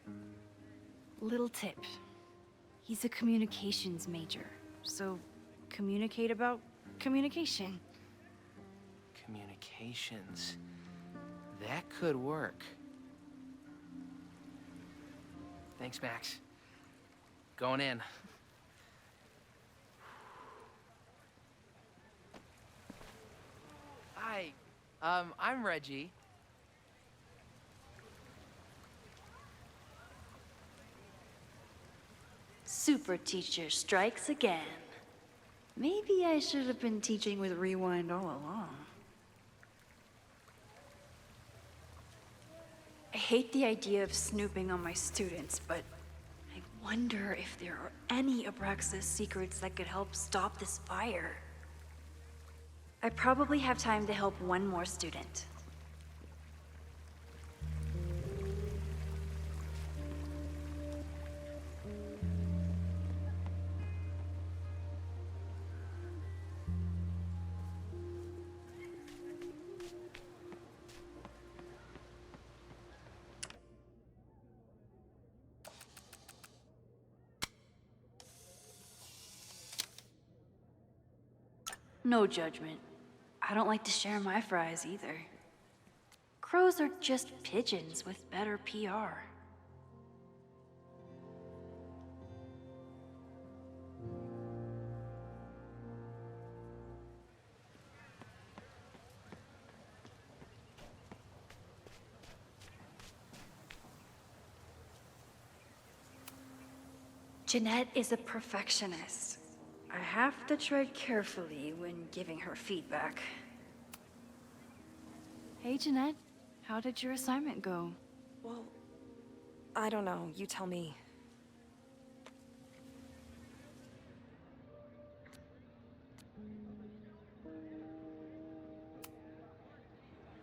Little tip. He's a communications major, so communicate about communication. Communications. That could work. Thanks, Max. Going in. Hi, I'm Reggie. Super teacher strikes again. Maybe I should have been teaching with Rewind all along. I hate the idea of snooping on my students, but I wonder if there are any Abraxas secrets that could help stop this fire. I probably have time to help one more student. No judgment. I don't like to share my fries either. Crows are just pigeons with better PR. Jeanette is a perfectionist. I have to tread carefully when giving her feedback. Hey, Jeanette. How did your assignment go? Well, I don't know. You tell me.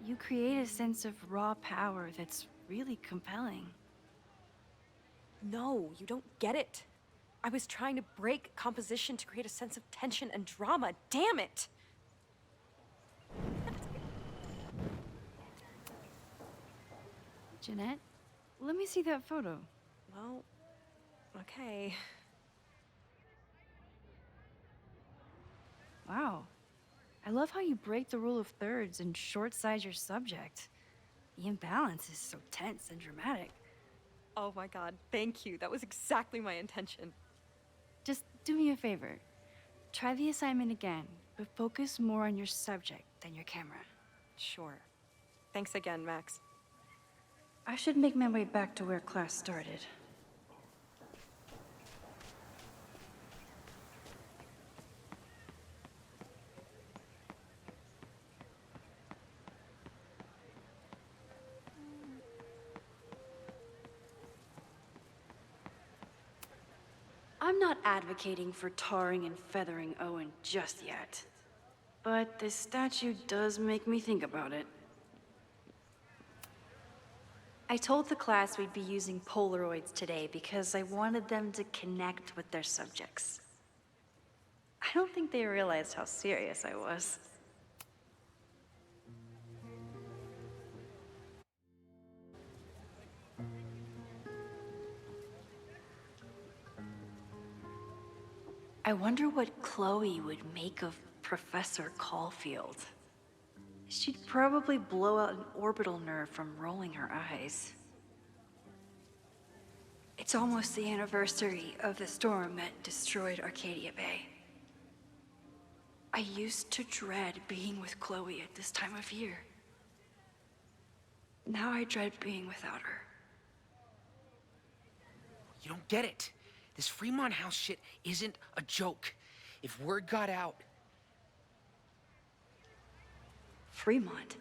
You create a sense of raw power that's really compelling. No, you don't get it. I was trying to break composition to create a sense of tension and drama. Damn it! Jeanette, let me see that photo. Well, okay. Wow. I love how you break the rule of thirds and short-size your subject. The imbalance is so tense and dramatic. Oh my god, thank you. That was exactly my intention. Just do me a favor. Try the assignment again, but focus more on your subject than your camera. Sure. Thanks again, Max. I should make my way back to where class started. I'm not advocating for tarring and feathering Owen just yet. But this statue does make me think about it. I told the class we'd be using Polaroids today because I wanted them to connect with their subjects. I don't think they realized how serious I was. I wonder what Chloe would make of Professor Caulfield. She'd probably blow out an orbital nerve from rolling her eyes. It's almost the anniversary of the storm that destroyed Arcadia Bay. I used to dread being with Chloe at this time of year. Now I dread being without her. You don't get it. This Fremont House shit isn't a joke. If word got out... Fremont?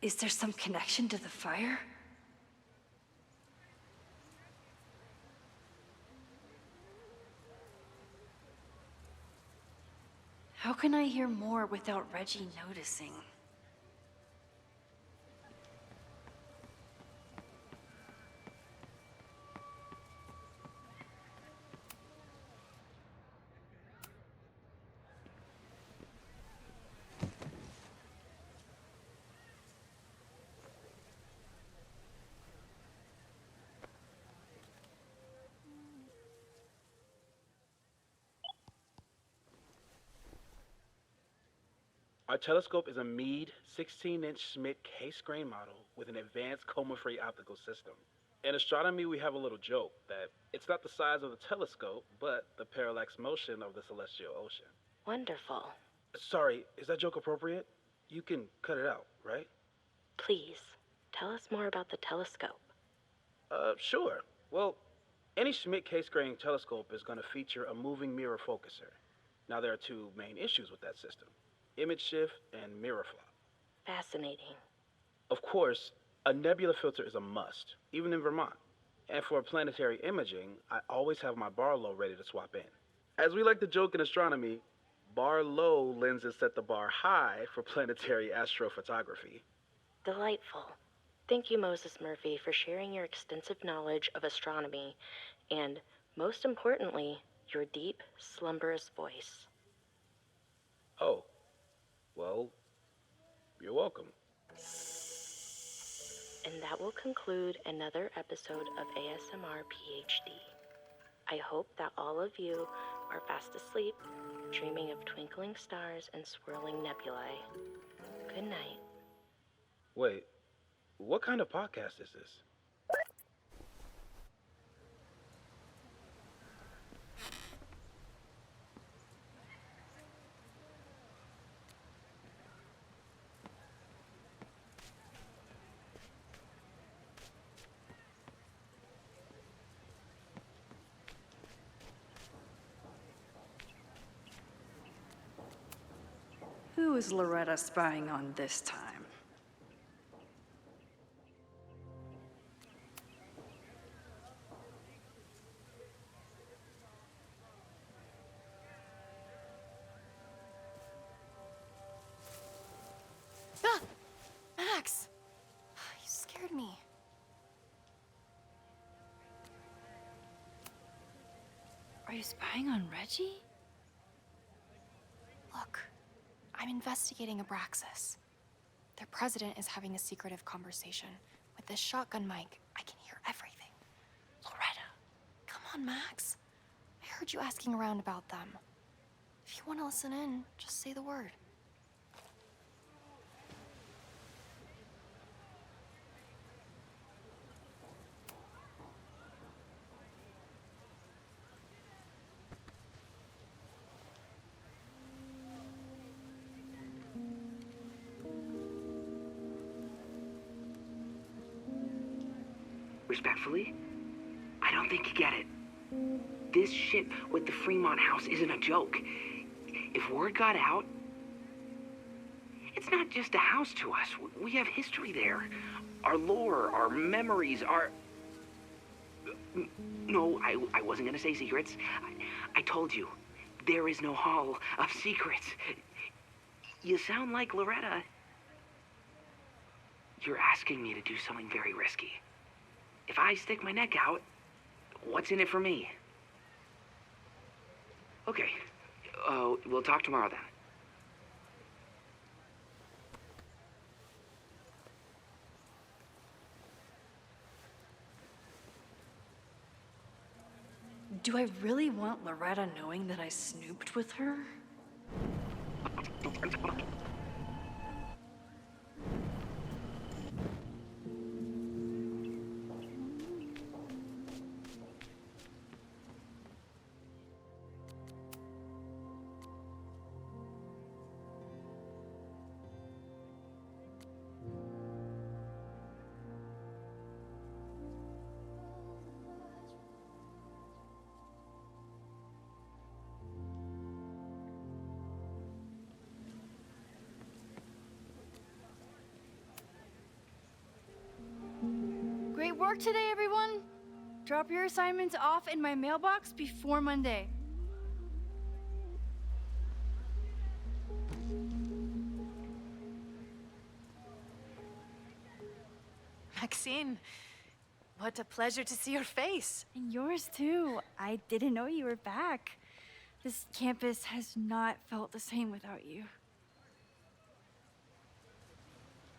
Is there some connection to the fire? How can I hear more without Reggie noticing? Our telescope is a Meade 16-inch Schmidt case-grain model with an advanced coma-free optical system. In astronomy, we have a little joke that it's not the size of the telescope, but the parallax motion of the celestial ocean. Wonderful. Sorry, is that joke appropriate? You can cut it out, right? Please, tell us more about the telescope. Sure. Well, any Schmidt case-grain telescope is going to feature a moving mirror focuser. Now, there are two main issues with that system: image shift and mirror flop. Fascinating. Of course, a nebula filter is a must, even in Vermont. And for planetary imaging, I always have my bar low ready to swap in. As we like to joke in astronomy, bar low lenses set the bar high for planetary astrophotography. Delightful. Thank you, Moses Murphy, for sharing your extensive knowledge of astronomy and, most importantly, your deep, slumberous voice. Oh, well, you're welcome. And that will conclude another episode of ASMR PhD. I hope that all of you are fast asleep dreaming of twinkling stars and swirling nebulae. Good night. Wait, what kind of podcast is this? Who is Loretta spying on this time? Ah! Max! You scared me. Are you spying on Reggie? Look, I'm investigating Abraxas. Their president is having a secretive conversation. With this shotgun mic, I can hear everything. Loretta, come on, Max. I heard you asking around about them. If you want to listen in, just say the word. Respectfully, I don't think you get it. This shit with the Fremont house isn't a joke. If word got out, it's not just a house to us. We have history there. Our lore, our memories, our... No, I wasn't gonna say secrets. I told you, there is no Hall of Secrets. You sound like Loretta. You're asking me to do something very risky. If I stick my neck out, what's in it for me? Okay, we'll talk tomorrow then. Do I really want Loretta knowing that I snooped with her? Great work today, everyone! Drop your assignments off in my mailbox before Monday. Maxine, what a pleasure to see your face. And yours too. I didn't know you were back. This campus has not felt the same without you.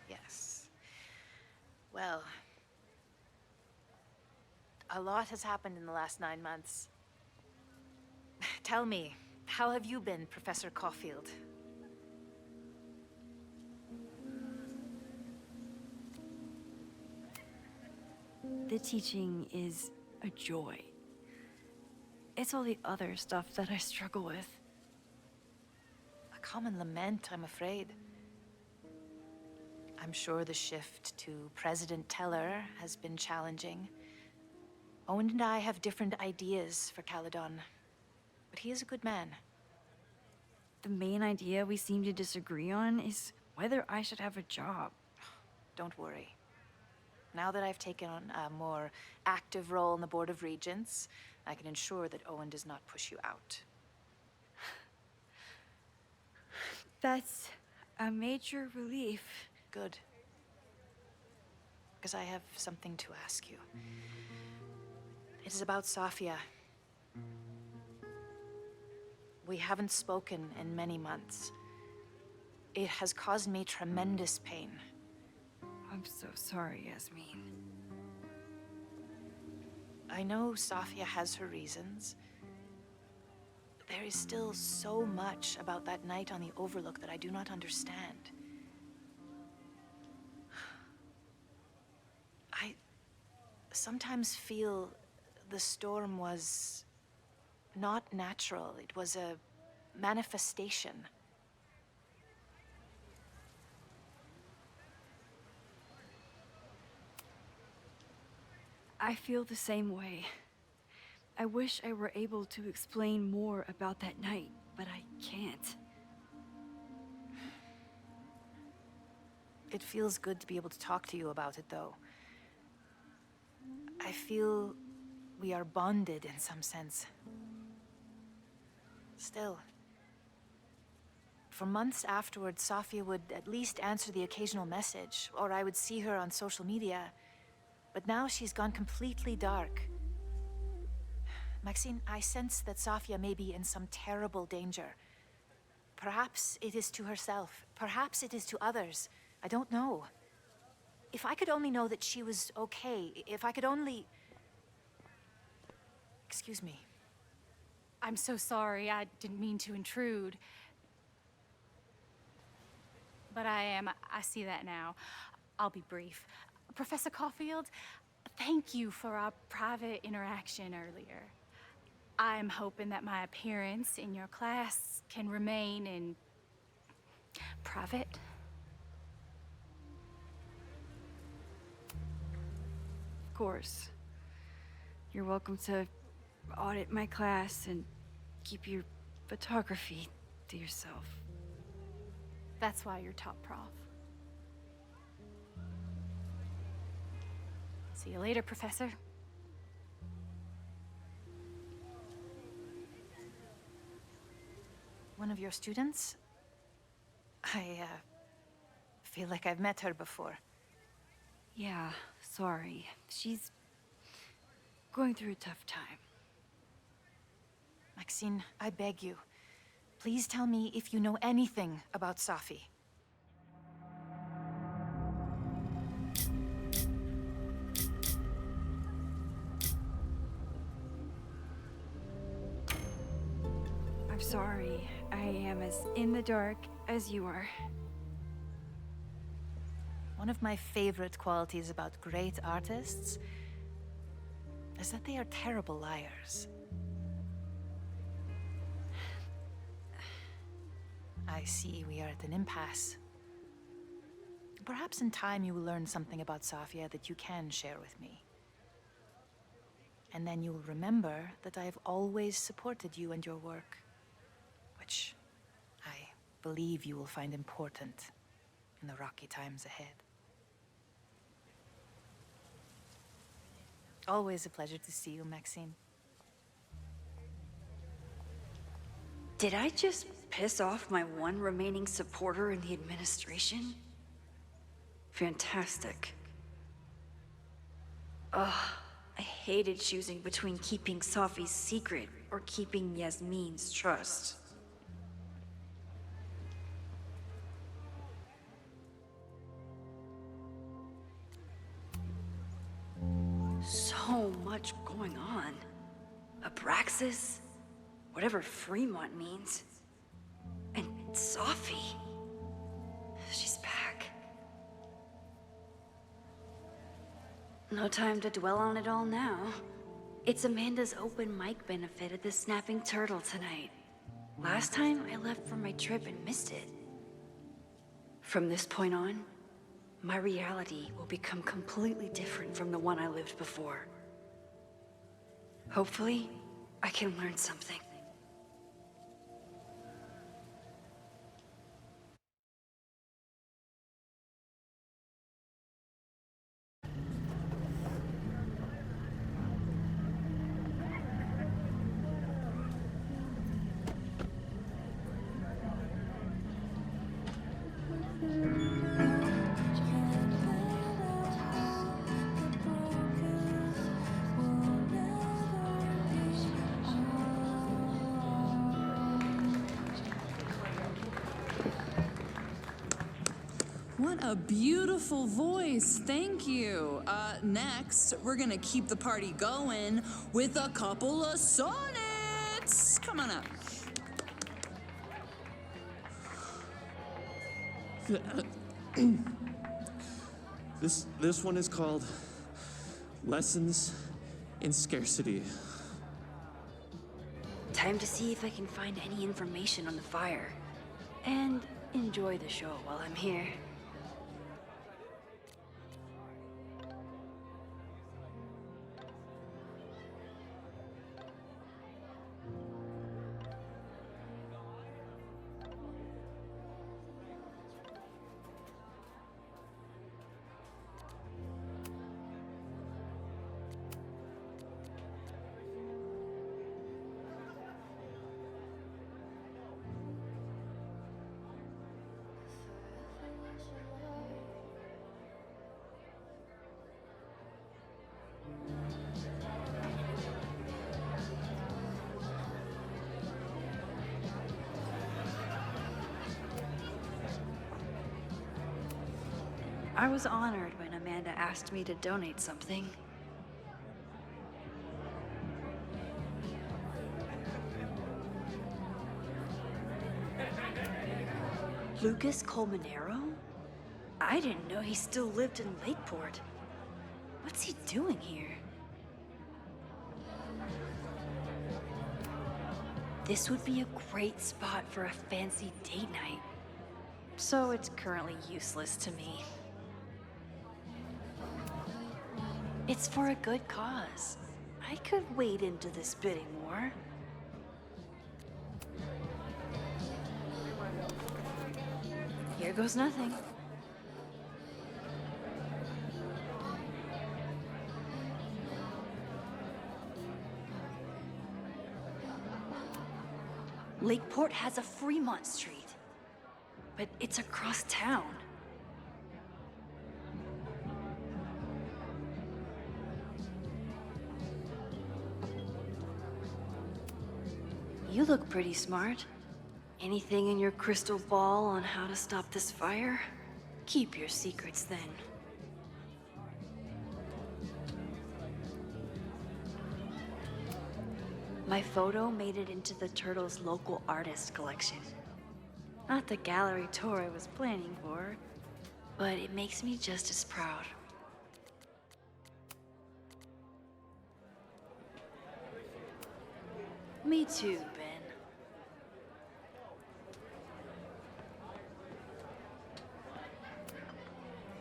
Yes. Well, a lot has happened in the last 9 months. Tell me, how have you been, Professor Caulfield? The teaching is a joy. It's all the other stuff that I struggle with. A common lament, I'm afraid. I'm sure the shift to President Teller has been challenging. Owen and I have different ideas for Caledon, but he is a good man. The main idea we seem to disagree on is whether I should have a job. Don't worry. Now that I've taken on a more active role in the Board of Regents, I can ensure that Owen does not push you out. That's a major relief. Good. Because I have something to ask you. It is about Safia. We haven't spoken in many months. It has caused me tremendous pain. I'm so sorry, Yasmin. I know Safia has her reasons. There is still so much about that night on the Overlook that I do not understand. I sometimes feel the storm was not natural. It was a manifestation. I feel the same way. I wish I were able to explain more about that night, but I can't. It feels good to be able to talk to you about it, though. I feel we are bonded in some sense. Still, for months afterwards, Sofia would at least answer the occasional message, or I would see her on social media. But now she's gone completely dark. Maxine, I sense that Sofia may be in some terrible danger. Perhaps it is to herself. Perhaps it is to others. I don't know. If I could only know that she was okay, if I could only... Excuse me. I'm so sorry. I didn't mean to intrude. But I see that now. I'll be brief. Professor Caulfield, thank you for our private interaction earlier. I'm hoping that my appearance in your class can remain in private. Of course. You're welcome to audit my class and keep your photography to yourself. That's why you're top prof. See you later, Professor. One of your students? I feel like I've met her before. Yeah, sorry. She's going through a tough time. Maxine, I beg you. Please tell me if you know anything about Safi. I'm sorry. I am as in the dark as you are. One of my favorite qualities about great artists is that they are terrible liars. I see we are at an impasse. Perhaps in time you will learn something about Sofia that you can share with me. And then you will remember that I have always supported you and your work, which I believe you will find important in the rocky times ahead. Always a pleasure to see you, Maxine. Did I just piss off my one remaining supporter in the administration? Fantastic. Ugh, I hated choosing between keeping Safi's secret or keeping Yasmin's trust. So much going on. Abraxas, whatever Fremont means, and Safi. She's back. No time to dwell on it all now. It's Amanda's open mic benefit at the Snapping Turtle tonight. Last time I left for my trip and missed it. From this point on, my reality will become completely different from the one I lived before. Hopefully, I can learn something. What a beautiful voice, thank you. Next, we're gonna keep the party going with a couple of sonnets. Come on up. This one is called Lessons in Scarcity. Time to see if I can find any information on the fire. And enjoy the show while I'm here. I was honored when Amanda asked me to donate something. Lucas Colmenero? I didn't know he still lived in Lakeport. What's he doing here? This would be a great spot for a fancy date night. So it's currently useless to me. It's for a good cause. I could wade into this bidding war. Here goes nothing. Lakeport has a Fremont Street, but it's across town. You look pretty smart. Anything in your crystal ball on how to stop this fire? Keep your secrets then. My photo made it into the Turtles' local artist collection. Not the gallery tour I was planning for, but it makes me just as proud. Me too, Ben.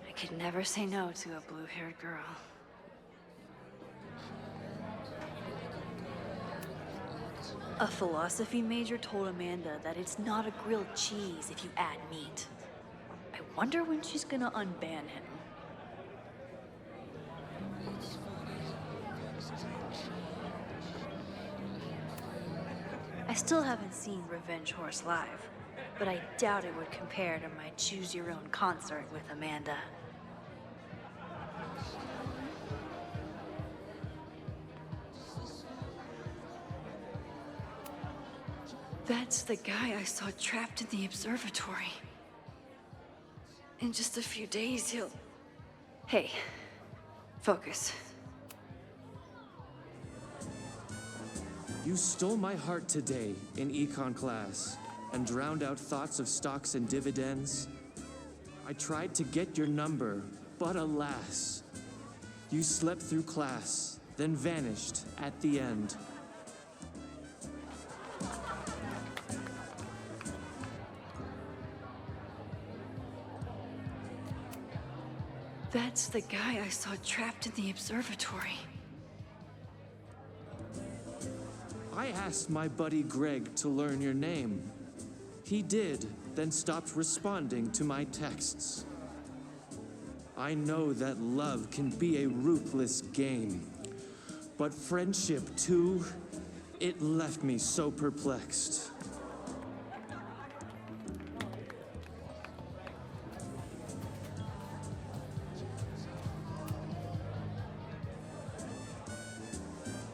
I could never say no to a blue-haired girl. A philosophy major told Amanda that it's not a grilled cheese if you add meat. I wonder when she's gonna unban him. I still haven't seen Revenge Horse live, but I doubt it would compare to my Choose Your Own concert with Amanda. That's the guy I saw trapped in the observatory. In just a few days, he'll... Hey, focus. You stole my heart today in econ class and drowned out thoughts of stocks and dividends. I tried to get your number, but alas, you slept through class, then vanished at the end. That's the guy I saw trapped in the observatory. I asked my buddy Greg to learn your name. He did, then stopped responding to my texts. I know that love can be a ruthless game, but friendship too, it left me so perplexed.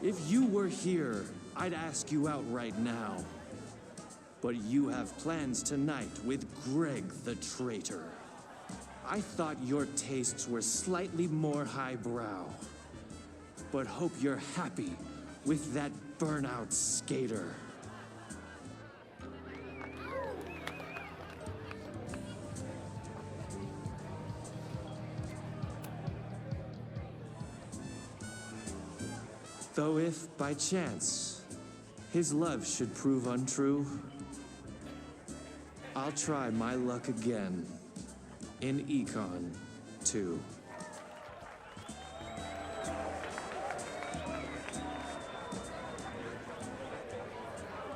If you were here, I'd ask you out right now. But you have plans tonight with Greg the traitor. I thought your tastes were slightly more highbrow. But hope you're happy with that burnout skater. Though if, by chance, his love should prove untrue, I'll try my luck again in Econ 2.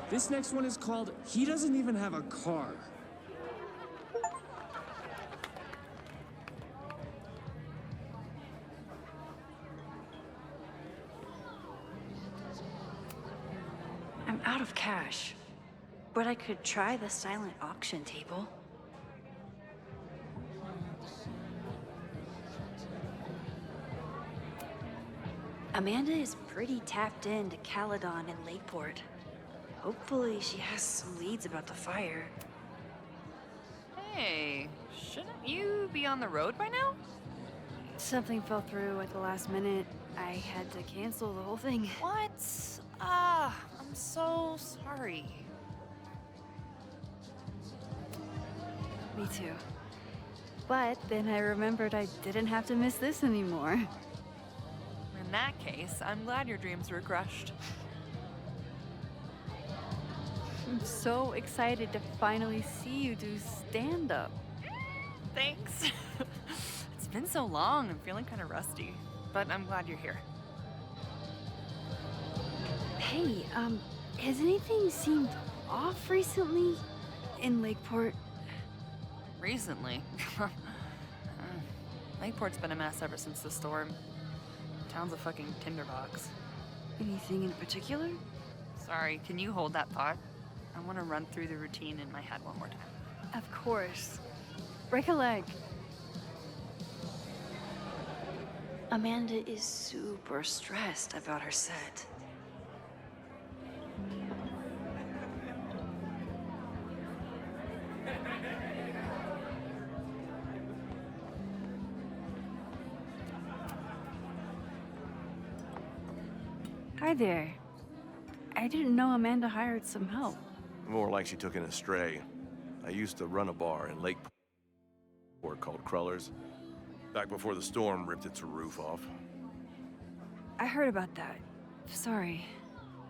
This next one is called He Doesn't Even Have a Car. I'm out of cash, but I could try the silent auction table. Amanda is pretty tapped into Caledon and Lakeport. Hopefully she has some leads about the fire. Hey, shouldn't you be on the road by now? Something fell through at the last minute. I had to cancel the whole thing. What? I'm so sorry. Me too. But then I remembered I didn't have to miss this anymore. In that case, I'm glad your dreams were crushed. I'm so excited to finally see you do stand-up. Thanks. It's been so long, I'm feeling kind of rusty. But I'm glad you're here. Hey, has anything seemed off recently in Lakeport? Recently? Lakeport's been a mess ever since the storm. Town's a fucking tinderbox. Anything in particular? Sorry, can you hold that thought? I want to run through the routine in my head one more time. Of course. Break a leg. Amanda is super stressed about her set. Hi there. I didn't know Amanda hired some help. More like she took in a stray. I used to run a bar in Lakeport called Crullers, back before the storm ripped its roof off. I heard about that. Sorry.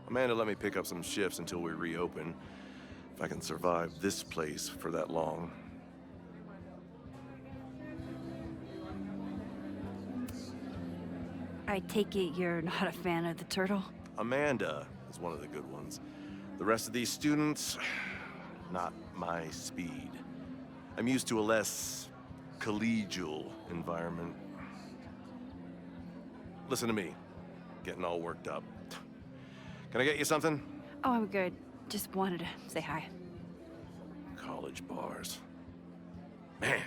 Amanda let me pick up some shifts until we reopen, if I can survive this place for that long. I take it you're not a fan of the turtle? Amanda is one of the good ones. The rest of these students, not my speed. I'm used to a less collegial environment. Listen to me, getting all worked up. Can I get you something? Oh, I'm good. Just wanted to say hi. College bars. Man.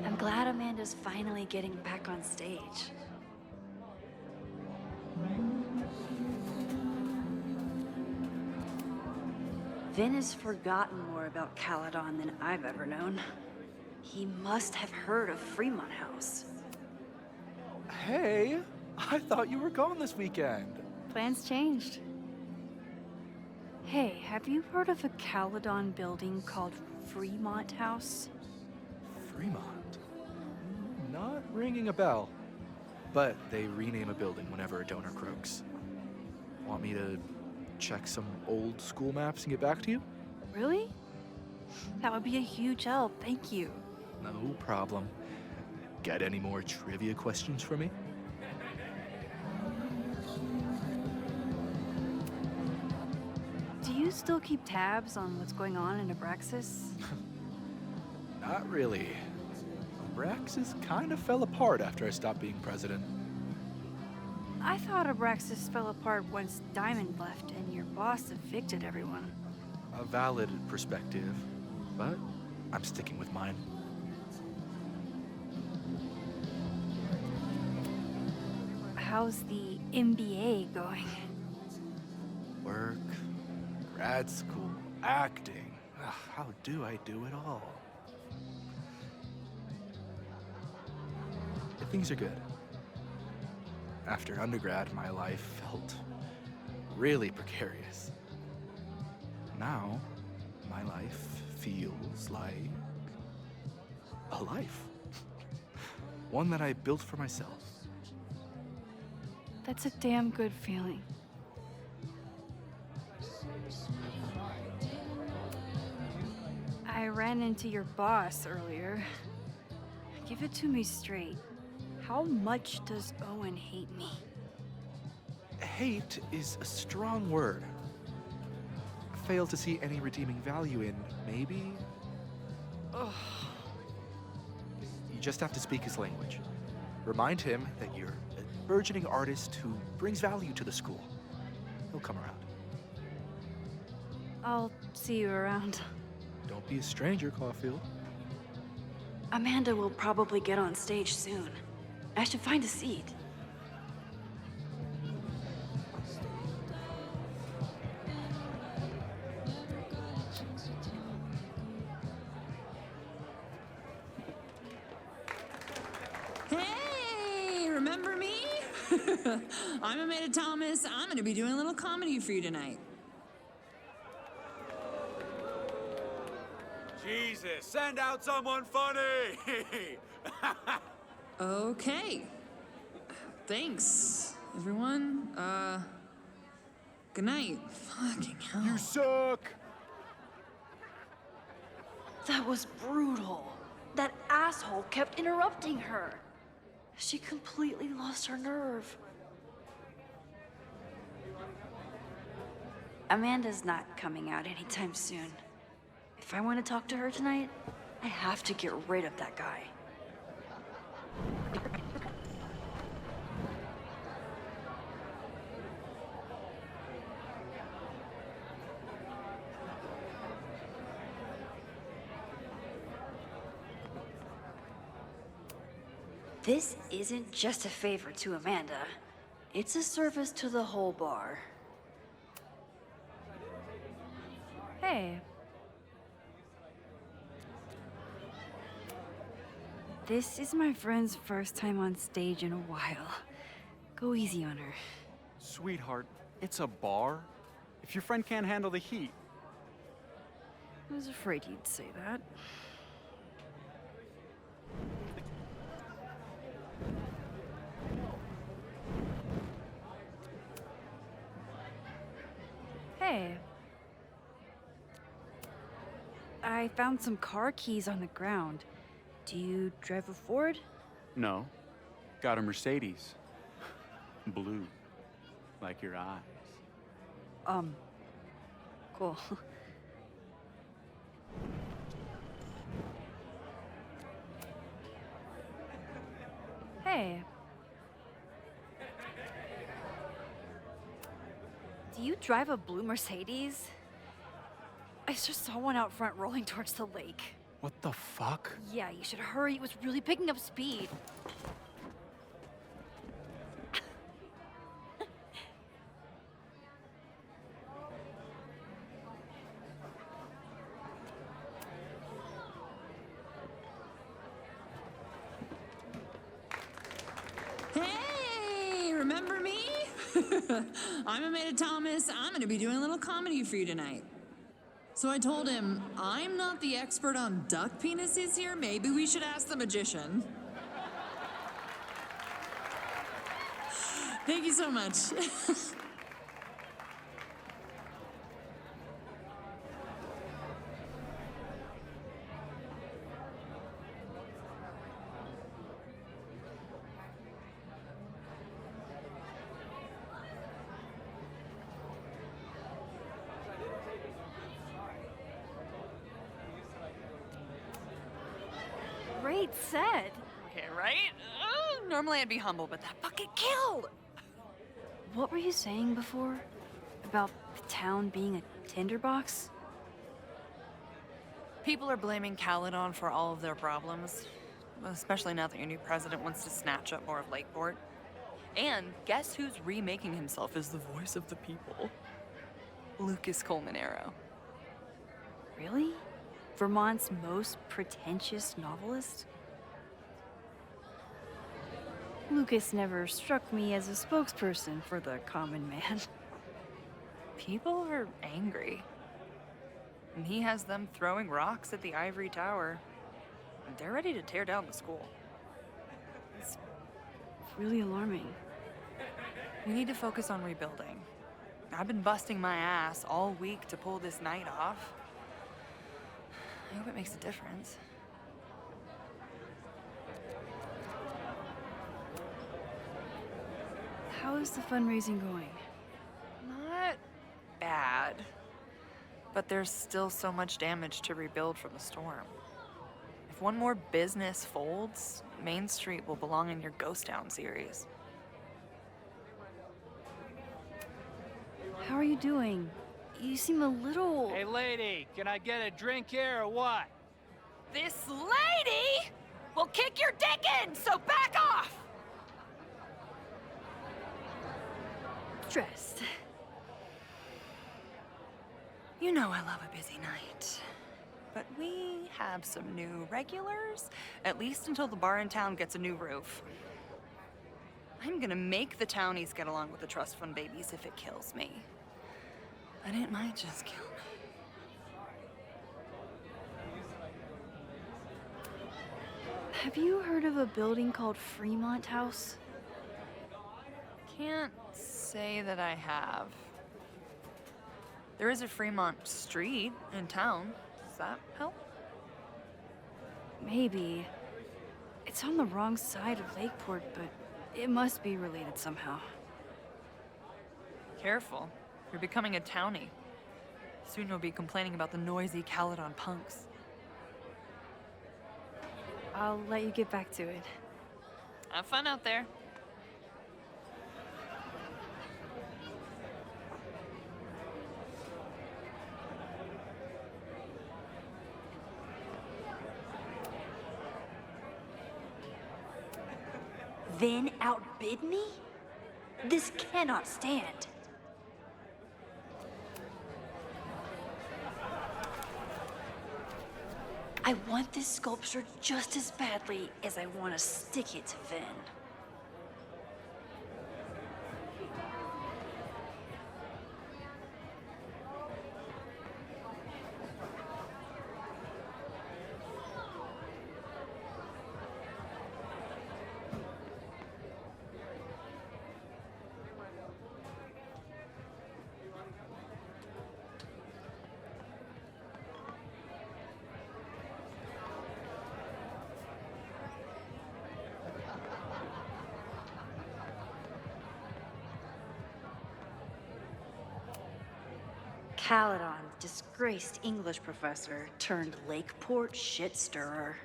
I'm glad Amanda's finally getting back on stage. Vin has forgotten more about Caledon than I've ever known. He must have heard of Fremont House. Hey, I thought you were gone this weekend. Plans changed. Hey, have you heard of a Caledon building called Fremont House? Fremont? Not ringing a bell. But they rename a building whenever a donor croaks. Want me to check some old school maps and get back to you? Really? That would be a huge help, thank you. No problem. Got any more trivia questions for me? Do you still keep tabs on what's going on in Abraxas? Not really. Abraxas kind of fell apart after I stopped being president. I thought Abraxas fell apart once Diamond left and your boss evicted everyone. A valid perspective, but I'm sticking with mine. How's the MBA going? Work, grad school, acting. Ugh, how do I do it all? Things are good. After undergrad, my life felt really precarious. Now, my life feels like a life. One that I built for myself. That's a damn good feeling. I ran into your boss earlier. Give it to me straight. How much does Owen hate me? Hate is a strong word. Fail to see any redeeming value in maybe? Ugh. You just have to speak his language. Remind him that you're a burgeoning artist who brings value to the school. He'll come around. I'll see you around. Don't be a stranger, Caulfield. Amanda will probably get on stage soon. I should find a seat. Hey, remember me? I'm Amanda Thomas. I'm going to be doing a little comedy for you tonight. Jesus, send out someone funny! Okay. Thanks, everyone. Good night. Fucking hell. You suck! That was brutal. That asshole kept interrupting her. She completely lost her nerve. Amanda's not coming out anytime soon. If I want to talk to her tonight, I have to get rid of that guy. This isn't just a favor to Amanda. It's a service to the whole bar. Hey. This is my friend's first time on stage in a while. Go easy on her. Sweetheart, it's a bar. If your friend can't handle the heat. I was afraid you'd say that. Hey. I found some car keys on the ground. Do you drive a Ford? No. Got a Mercedes. Blue. Like your eyes. Cool. Hey. Do you drive a blue Mercedes? I just saw one out front rolling towards the lake. What the fuck? Yeah, you should hurry. It was really picking up speed. Hey, remember me? I'm Amanda Thomas. I'm going to be doing a little comedy for you tonight. So I told him, I'm not the expert on duck penises here. Maybe we should ask the magician. Thank you so much. Great set. Okay, right? Normally I'd be humble, but that fucking killed! What were you saying before? About the town being a tinderbox? People are blaming Caledon for all of their problems. Especially now that your new president wants to snatch up more of Lakeport. And guess who's remaking himself as the voice of the people? Lucas Colmenero. Really? Vermont's most pretentious novelist? Lucas never struck me as a spokesperson for the common man. People are angry. And he has them throwing rocks at the Ivory Tower. And they're ready to tear down the school. It's really alarming. We need to focus on rebuilding. I've been busting my ass all week to pull this night off. I hope it makes a difference. How is the fundraising going? Not bad. But there's still so much damage to rebuild from the storm. If one more business folds, Main Street will belong in your Ghost Town series. How are you doing? You seem a little... Hey, lady, can I get a drink here or what? This lady will kick your dick in, so back off! Stressed. You know I love a busy night. But we have some new regulars, at least until the bar in town gets a new roof. I'm gonna make the townies get along with the trust fund babies if it kills me. But it might just kill me. Have you heard of a building called Fremont House? Can't say that I have. There is a Fremont Street in town. Does that help? Maybe. It's on the wrong side of Lakeport, but it must be related somehow. Careful. You're becoming a townie. Soon you'll be complaining about the noisy Caledon punks. I'll let you get back to it. Have fun out there. Then outbid me? This cannot stand. I want this sculpture just as badly as I want to stick it to Vin. Caledon, disgraced English professor turned Lakeport shit stirrer.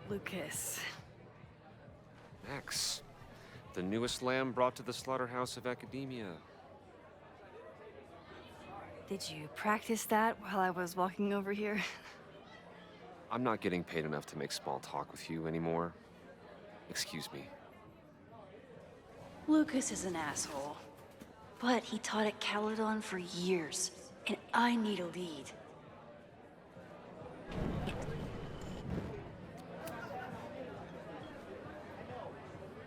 Lucas. Max, the newest lamb brought to the slaughterhouse of academia. Did you practice that while I was walking over here? I'm not getting paid enough to make small talk with you anymore. Excuse me. Lucas is an asshole. But he taught at Caledon for years, and I need a lead.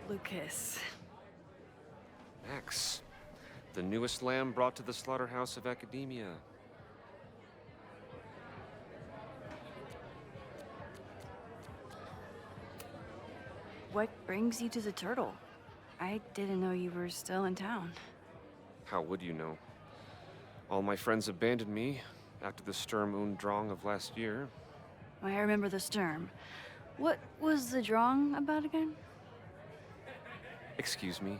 Lucas. Max, the newest lamb brought to the slaughterhouse of academia. What brings you to the Turtle? I didn't know you were still in town. How would you know? All my friends abandoned me after the Sturm und Drang of last year. I remember the Sturm. What was the Drang about again? Excuse me.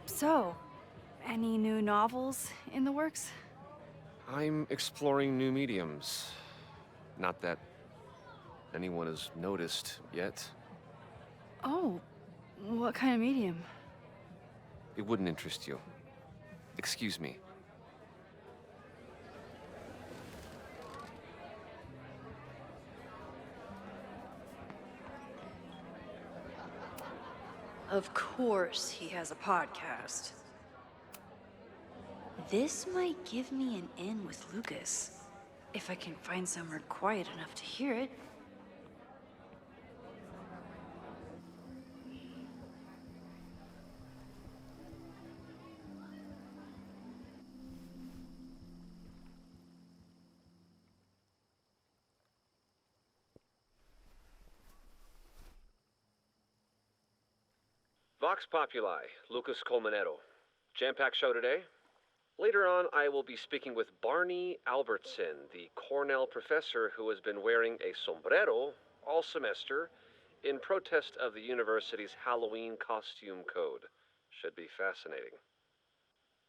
So, any new novels in the works? I'm exploring new mediums. Not that anyone has noticed yet. Oh, what kind of medium? It wouldn't interest you. Excuse me. Of course he has a podcast. This might give me an in with Lucas. If I can find somewhere quiet enough to hear it. Vox Populi, Lucas Colmenero. Jam-packed show today. Later on, I will be speaking with Barney Albertson, the Cornell professor who has been wearing a sombrero all semester in protest of the university's Halloween costume code. Should be fascinating.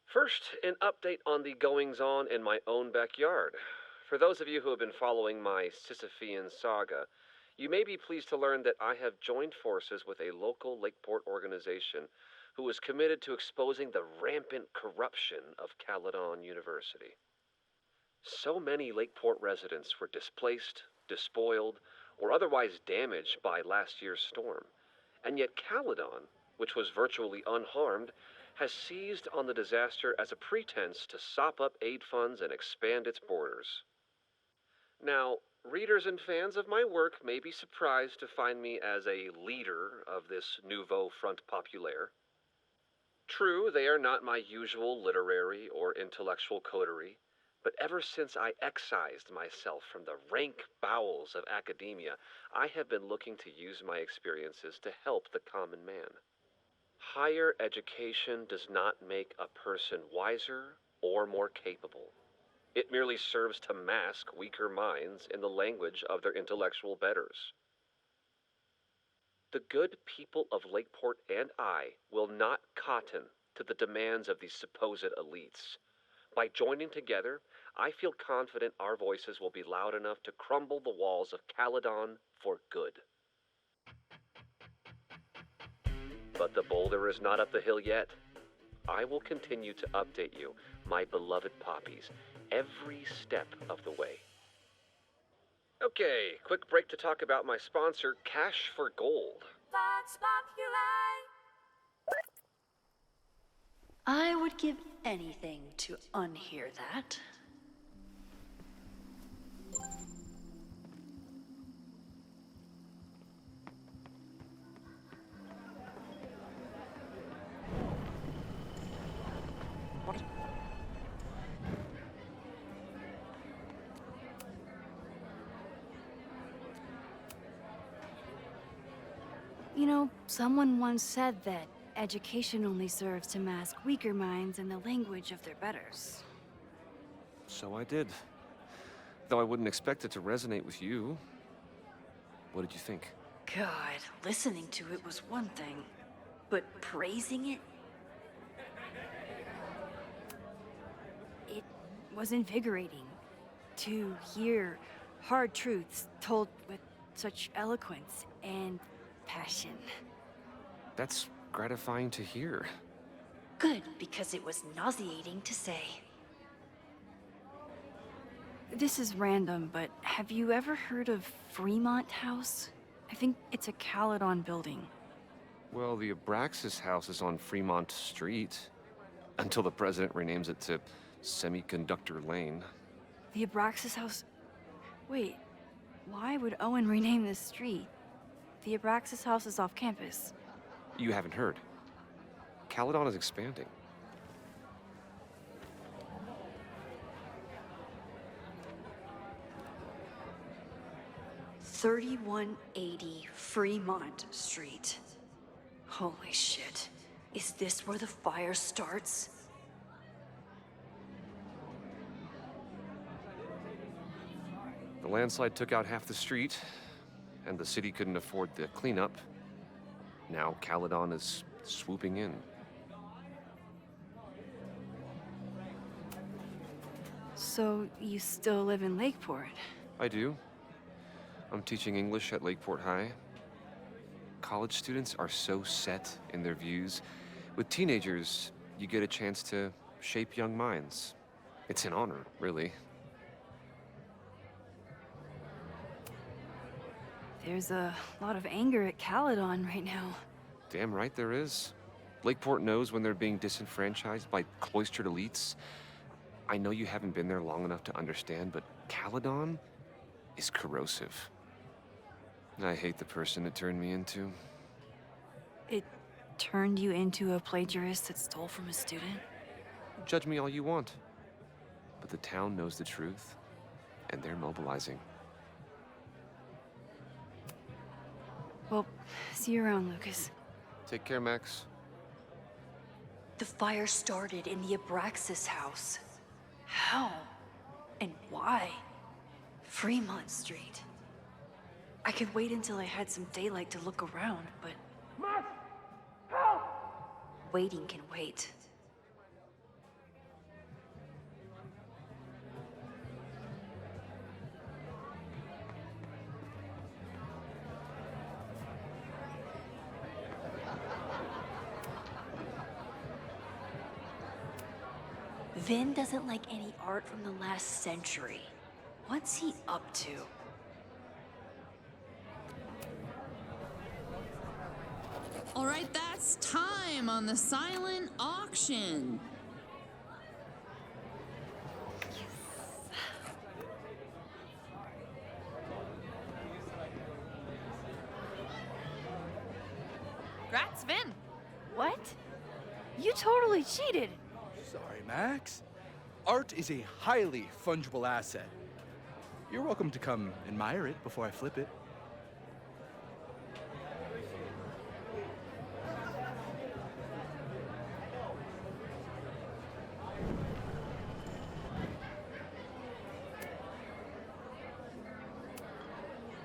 First, an update on the goings-on in my own backyard. For those of you who have been following my Sisyphean saga, you may be pleased to learn that I have joined forces with a local Lakeport organization who is committed to exposing the rampant corruption of Caledon University. So many Lakeport residents were displaced, despoiled, or otherwise damaged by last year's storm, and yet Caledon, which was virtually unharmed, has seized on the disaster as a pretense to sop up aid funds and expand its borders. Now, readers and fans of my work may be surprised to find me as a leader of this nouveau front populaire. True, they are not my usual literary or intellectual coterie, but ever since I excised myself from the rank bowels of academia, I have been looking to use my experiences to help the common man. Higher education does not make a person wiser or more capable. It merely serves to mask weaker minds in the language of their intellectual betters. The good people of Lakeport and I will not cotton to the demands of these supposed elites. By joining together, I feel confident our voices will be loud enough to crumble the walls of Caledon for good. But the boulder is not up the hill yet. I will continue to update you, my beloved poppies, every step of the way. Okay, quick break to talk about my sponsor, Cash for Gold. Vox Populi. I would give anything to unhear that. You know, someone once said that education only serves to mask weaker minds in the language of their betters. So I did. Though I wouldn't expect it to resonate with you. What did you think? God, listening to it was one thing, but praising it? It was invigorating to hear hard truths told with such eloquence and passion. That's gratifying to hear. Good, because it was nauseating to say. This is random, but have you ever heard of Fremont House? I think it's a Caledon building. Well, the Abraxas house is on Fremont Street. Until the president renames it to Semiconductor Lane. The Abraxas House? Wait, why would Owen rename this street? The Abraxas House is off campus. You haven't heard. Caledon is expanding. $3180 Fremont Street. Holy shit. Is this where the fire starts? The landslide took out half the street, and the city couldn't afford the cleanup. Now Caledon is swooping in. So you still live in Lakeport? I do. I'm teaching English at Lakeport High. College students are so set in their views. With teenagers, you get a chance to shape young minds. It's an honor, really. There's a lot of anger at Caledon right now. Damn right there is. Lakeport knows when they're being disenfranchised by cloistered elites. I know you haven't been there long enough to understand, but Caledon is corrosive. I hate the person it turned me into. It turned you into a plagiarist that stole from a student? Judge me all you want. But the town knows the truth, and they're mobilizing. Well, see you around, Lucas. Take care, Max. The fire started in the Abraxas house. How? And why? Fremont Street. I could wait until I had some daylight to look around, but... Max! Help! Waiting can wait. Vin doesn't like any art from the last century. What's he up to? All right, that's time on the silent auction. Congrats, Vin. What? You totally cheated. Sorry, Max. Art is a highly fungible asset. You're welcome to come admire it before I flip it.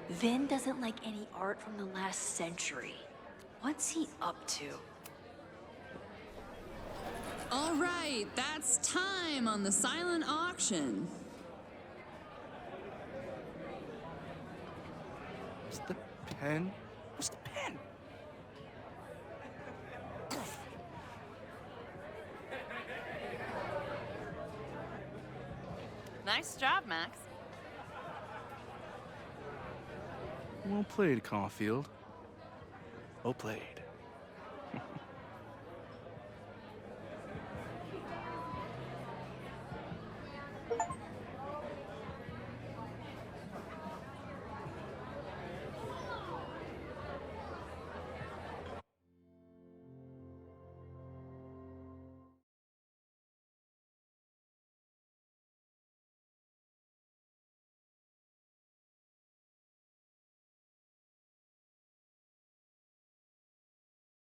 Vin doesn't like any art from the last century. What's he up to? All right, that's time on the silent auction. Where's the pen? Where's the pen? Nice job, Max. Well played, Caulfield. Well played.